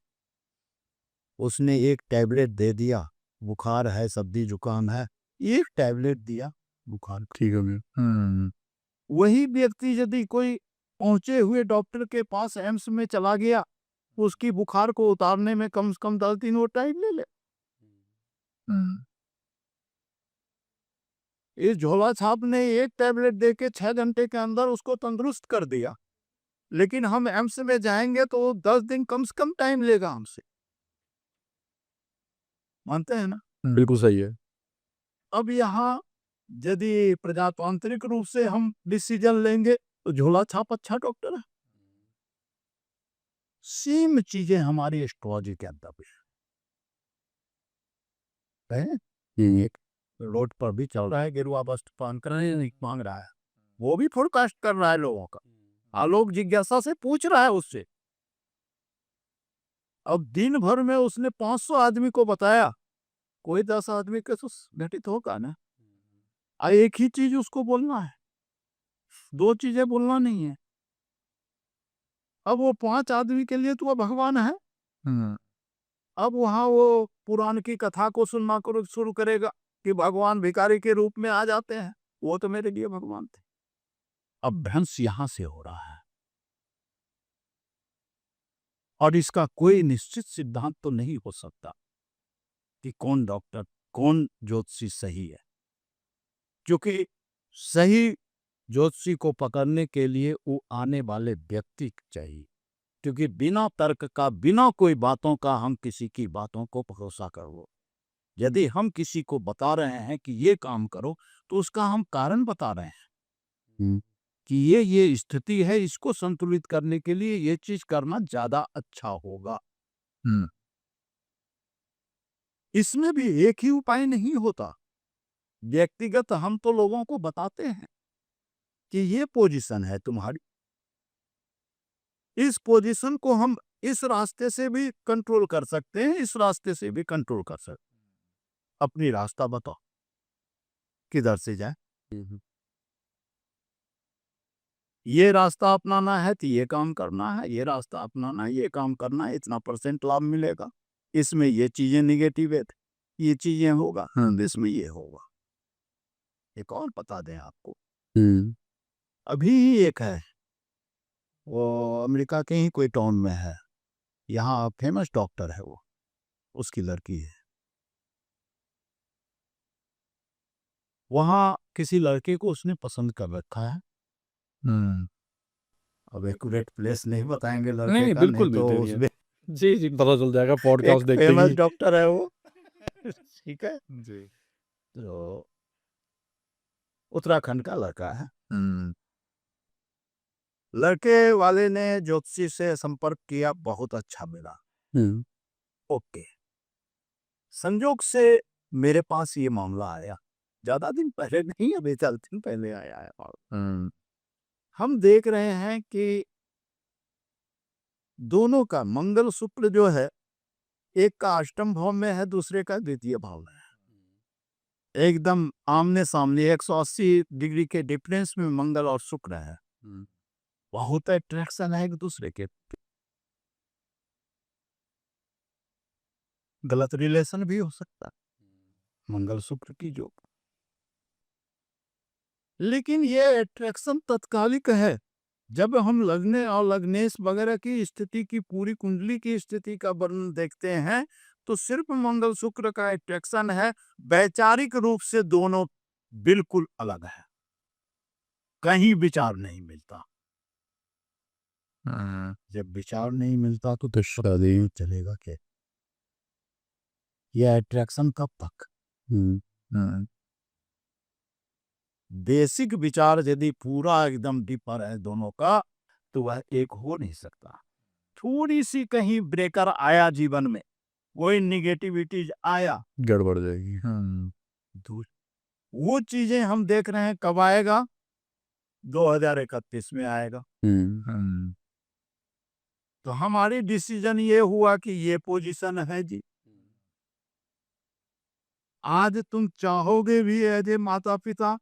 उसने एक टैबलेट दे दिया, बुखार है, सर्दी जुकाम है, एक टैबलेट दिया, बुखार ठीक है भैया। वही व्यक्ति यदि कोई पहुंचे हुए डॉक्टर के पास एम्स में चला गया, उसकी बुखार को उतारने में कम से कम 10 दिन वो टाइम ले ले। इस झोला छाप ने एक टैबलेट देके 6 घंटे के अंदर उसको तंदुरुस्त कर दिया, लेकिन हम एम्स में जाएंगे तो 10 दिन कम से कम टाइम लेगा हमसे। मानते हैं ना? बिल्कुल सही है। अब यहाँ यदि प्रजातांत्रिक रूप से हम डिसीजन लेंगे तो झोला छाप अच्छा डॉक्टर है। सेम चीजें हमारी एस्ट्रोलॉजी के अंदर भी है। एक रोड पर भी चल रहा है, गेरुआ वस्त्र पहन कर मांग रहा है, वो भी फोरकास्ट कर रहा है लोगों का, आलोक जिज्ञासा से पूछ रहा है उससे। अब दिन भर में उसने 500 आदमी को बताया, कोई 10 आदमी के तो घटित होगा ना। एक ही चीज उसको बोलना है, 2 चीजें बोलना नहीं है। अब वो 5 आदमी के लिए तो वो भगवान है। अब वहां वो पुराण की कथा को सुनना शुरू करेगा कि भगवान भिखारी के रूप में आ जाते हैं, वो तो मेरे लिए भगवान थे। अब भ्रंश यहां से हो रहा है, और इसका कोई निश्चित सिद्धांत तो नहीं हो सकता कि कौन डॉक्टर, कौन ज्योतिषी सही है, क्योंकि सही ज्योतिषी को पकड़ने के लिए वो आने वाले व्यक्ति चाहिए। क्योंकि बिना तर्क का, बिना कोई बातों का हम किसी की बातों को भरोसा करो। यदि हम किसी को बता रहे हैं कि ये काम करो, तो उसका हम कारण बता रहे हैं कि ये स्थिति है, इसको संतुलित करने के लिए ये चीज करना ज्यादा अच्छा होगा। इसमें भी एक ही उपाय नहीं होता। व्यक्तिगत हम तो लोगों को बताते हैं कि ये पोजीशन है तुम्हारी, इस पोजीशन को हम इस रास्ते से भी कंट्रोल कर सकते हैं, इस रास्ते से भी कंट्रोल कर सकते हैं। अपनी रास्ता बताओ, किधर से जाए। ये रास्ता अपनाना है तो ये काम करना है, ये रास्ता अपनाना है, ये काम करना है, इतना % लाभ मिलेगा, इसमें ये चीजें निगेटिव है, ये चीजें होगा, इसमें ये होगा। एक और बता दें आपको, अभी ही एक है, वो अमेरिका के ही कोई टाउन में है, यहाँ फेमस डॉक्टर है, वो उसकी लड़की है, वहाँ किसी लड़के को उसने पसंद कर रखा है। अब एक्यूरेट प्लेस नहीं बताएंगे लड़के नहीं, का, बिल्कुल नहीं तो बिल्कुल उसमें जी जी पता चल जाएगा पॉडकास्ट एक देखते फेमस ही डॉक्टर है वो। ठीक है, जी। तो उत्तराखंड का लड़का है। लड़के वाले ने ज्योतिषी से संपर्क किया, बहुत अच्छा मिला, ओके। संजोग से मेरे पास ये मामला आया, ज्यादा दिन पहले नहीं, अभी 4 दिन पहले आया है। और हम देख रहे हैं कि दोनों का मंगल शुक्र जो है, एक का अष्टम भाव में है, दूसरे का द्वितीय भाव में है, एकदम आमने सामने 180 डिग्री के डिफरेंस में मंगल और शुक्र है। बहुत अट्रैक्शन है एक दूसरे के, गलत रिलेशन भी हो सकता है मंगल शुक्र की जो, लेकिन ये अट्रैक्शन तत्कालिक है। जब हम लग्ने और लग्नेश वगैरह की स्थिति की, पूरी कुंडली की स्थिति का वर्णन देखते हैं, तो सिर्फ मंगल शुक्र का अट्रैक्शन है, वैचारिक रूप से दोनों बिल्कुल अलग है, कहीं विचार नहीं मिलता। जब विचार नहीं मिलता तो शादी चलेगा क्या? यह अट्रैक्शन कब तक? बेसिक विचार यदि पूरा एकदम डीपर है दोनों का, तो वह एक हो नहीं सकता। थोड़ी सी कहीं ब्रेकर आया जीवन में, कोई निगेटिविटीज आया, गड़बड़ जाएगी। वो चीजें हम देख रहे हैं, कब आएगा? 2031 में आएगा। तो हमारी डिसीजन ये हुआ कि ये पोजीशन है जी। आज तुम चाहोगे भी एज ए माता पिता,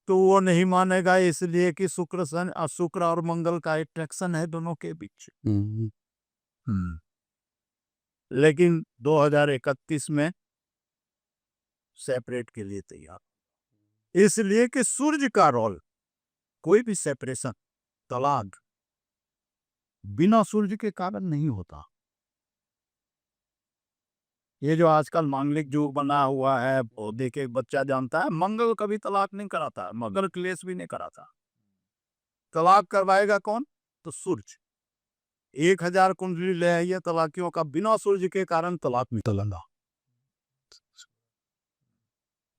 तो वो नहीं मानेगा, इसलिए कि शुक्र और मंगल का अट्रैक्शन है दोनों के बीच। लेकिन 2031 में सेपरेट के लिए तैयार, इसलिए कि सूर्य का रोल, कोई भी सेपरेशन, तलाक बिना सूर्य के कारण नहीं होता। ये जो आजकल मांगलिक युग बना हुआ है, वो देखे बच्चा जानता है, मंगल कभी तलाक नहीं कराता, मंगल क्लेश भी नहीं कराता। तलाक करवाएगा कौन? तो सूर्य। 1000 कुंडली ले आइए तलाकियों का, बिना सूर्य के कारण तलाक निकलना,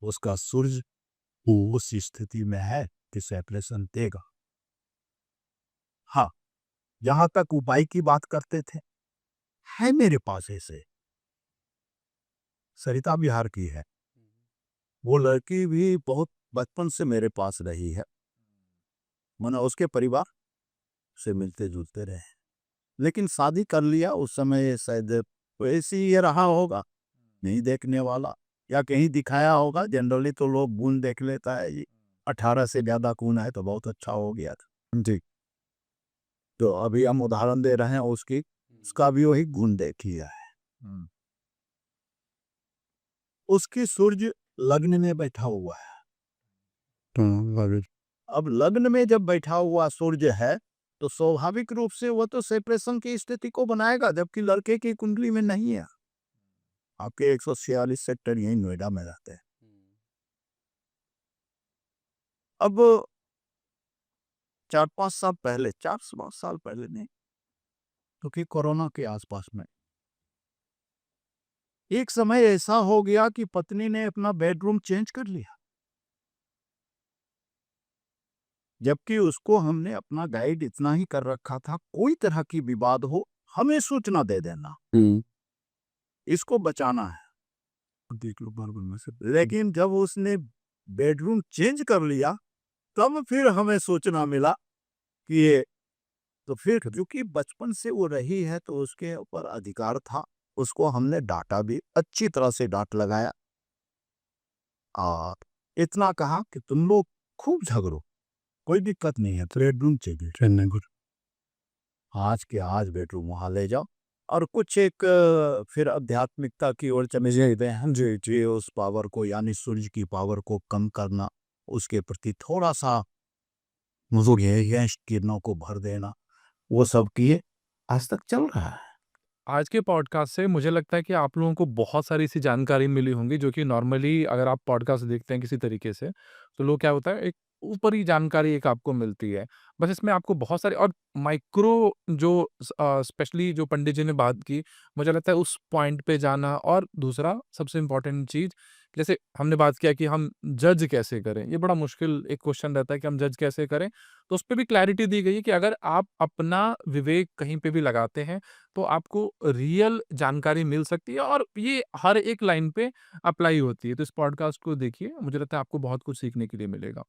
उसका सूर्य उस स्थिति में है कि सेपरेशन देगा। हाँ, यहां तक उपाय की बात करते थे, है मेरे पास ऐसे, सरिता बिहार की है, वो लड़की भी बहुत बचपन से मेरे पास रही है, मैंने उसके परिवार से मिलते जुलते रहे, लेकिन शादी कर लिया उस समय, शायद वैसे ही ये रहा होगा, नहीं देखने वाला, या कहीं दिखाया होगा। जनरली तो लोग गुण देख लेता है जी, 18 से ज्यादा गुण है तो बहुत अच्छा हो गया था जी। तो अभी हम उदाहरण दे रहे हैं उसकी, उसका भी वही गुण देख लिया है। उसकी सूर्य लग्न में बैठा हुआ है। अब लग्न में जब बैठा हुआ सूर्य है, तो स्वाभाविक रूप से वो तो सेपरेशन की स्थिति को बनाएगा, जबकि लड़के की कुंडली में नहीं है। आपके 146 सेक्टर यही नोएडा में रहते हैं। अब 4-5 साल पहले, 4 साल पहले नहीं, क्योंकि कोरोना के आसपास में एक समय ऐसा हो गया कि पत्नी ने अपना बेडरूम चेंज कर लिया, जबकि उसको हमने अपना गाइड इतना ही कर रखा था, कोई तरह की विवाद हो हमें सूचना दे देना, इसको बचाना है, देख लो बार में से। लेकिन जब उसने बेडरूम चेंज कर लिया, तब फिर हमें सूचना मिला कि ये, तो फिर क्योंकि बचपन से वो रही है तो उसके ऊपर अधिकार था, उसको हमने डांटा भी, अच्छी तरह से डांट लगाया, और इतना कहा कि तुम लोग खूब झगड़ो, कोई दिक्कत नहीं है, बेडरूम चाहिए, आज के आज बेडरूम वहां ले जाओ, और कुछ एक फिर आध्यात्मिकता की ओर चले जाते हैं जी उस पावर को यानी सूर्य की पावर को कम करना, उसके प्रति थोड़ा सा मुझे ये किरणों को भर देना, वो सब किए आज तक चल रहा है। आज के पॉडकास्ट से मुझे लगता है कि आप लोगों को बहुत सारी ऐसी जानकारी मिली होंगी जो कि नॉर्मली अगर आप पॉडकास्ट देखते हैं किसी तरीके से, तो लोग क्या होता है एक ऊपरी जानकारी एक आपको मिलती है। बस इसमें आपको बहुत सारी और माइक्रो जो स्पेशली जो पंडित जी ने बात की, मुझे लगता है उस पॉइंट पे जाना और दूसरा सबसे इम्पोर्टेंट चीज़, जैसे हमने बात किया कि हम जज कैसे करें? ये बड़ा मुश्किल एक क्वेश्चन रहता है कि हम जज कैसे करें? तो उसपे भी क्लैरिटी दी गई है कि अगर आप अपना विवेक कहीं पे भी लगाते हैं, तो आपको रियल जानकारी मिल सकती है और ये हर एक लाइन पे अप्लाई होती है। तो इस पॉडकास्ट को देखिए, मुझे लगता है आपको बहुत कुछ सीखने के लिए मिलेगा।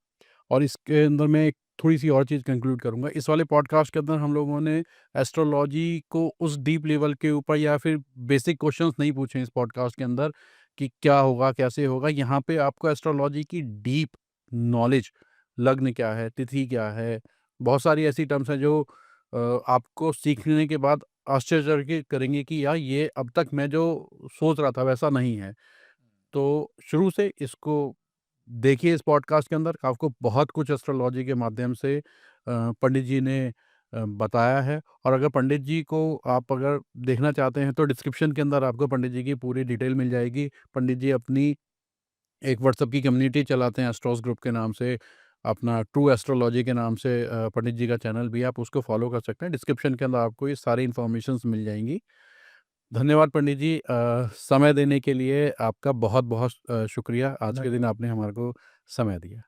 और इसके अंदर मैं एक थोड़ी-सी और चीज़ कंक्लूड करूँगा। इस वाले पॉडकास्ट के अंदर हम लोगों ने एस्ट्रोलॉजी को उस डीप लेवल के ऊपर या फिर बेसिक क्वेश्चंस नहीं पूछे इस पॉडकास्ट के अंदर कि क्या होगा, कैसे होगा। यहाँ पे आपको एस्ट्रोलॉजी की डीप नॉलेज, लग्न क्या है, तिथि क्या है, बहुत सारी ऐसी टर्म्स हैं जो आपको सीखने के बाद आश्चर्य करेंगे कि यार ये अब तक मैं जो सोच रहा था वैसा नहीं है। तो शुरू से इसको देखिए इस पॉडकास्ट के अंदर आपको बहुत कुछ एस्ट्रोलॉजी के माध्यम से पंडित जी ने बताया है। और अगर पंडित जी को आप अगर देखना चाहते हैं तो डिस्क्रिप्शन के अंदर आपको पंडित जी की पूरी डिटेल मिल जाएगी। पंडित जी अपनी एक व्हाट्सएप की कम्युनिटी चलाते हैं एस्ट्रोस ग्रुप के नाम से, अपना ट्रू एस्ट्रोलॉजी के नाम से पंडित जी का चैनल भी है, आप उसको फॉलो कर सकते हैं। डिस्क्रिप्शन के अंदर आपको ये सारी इन्फॉर्मेशंस मिल जाएंगी। धन्यवाद पंडित जी, समय देने के लिए आपका बहुत-बहुत शुक्रिया। आज के दिन आपने हमारे को समय दिया।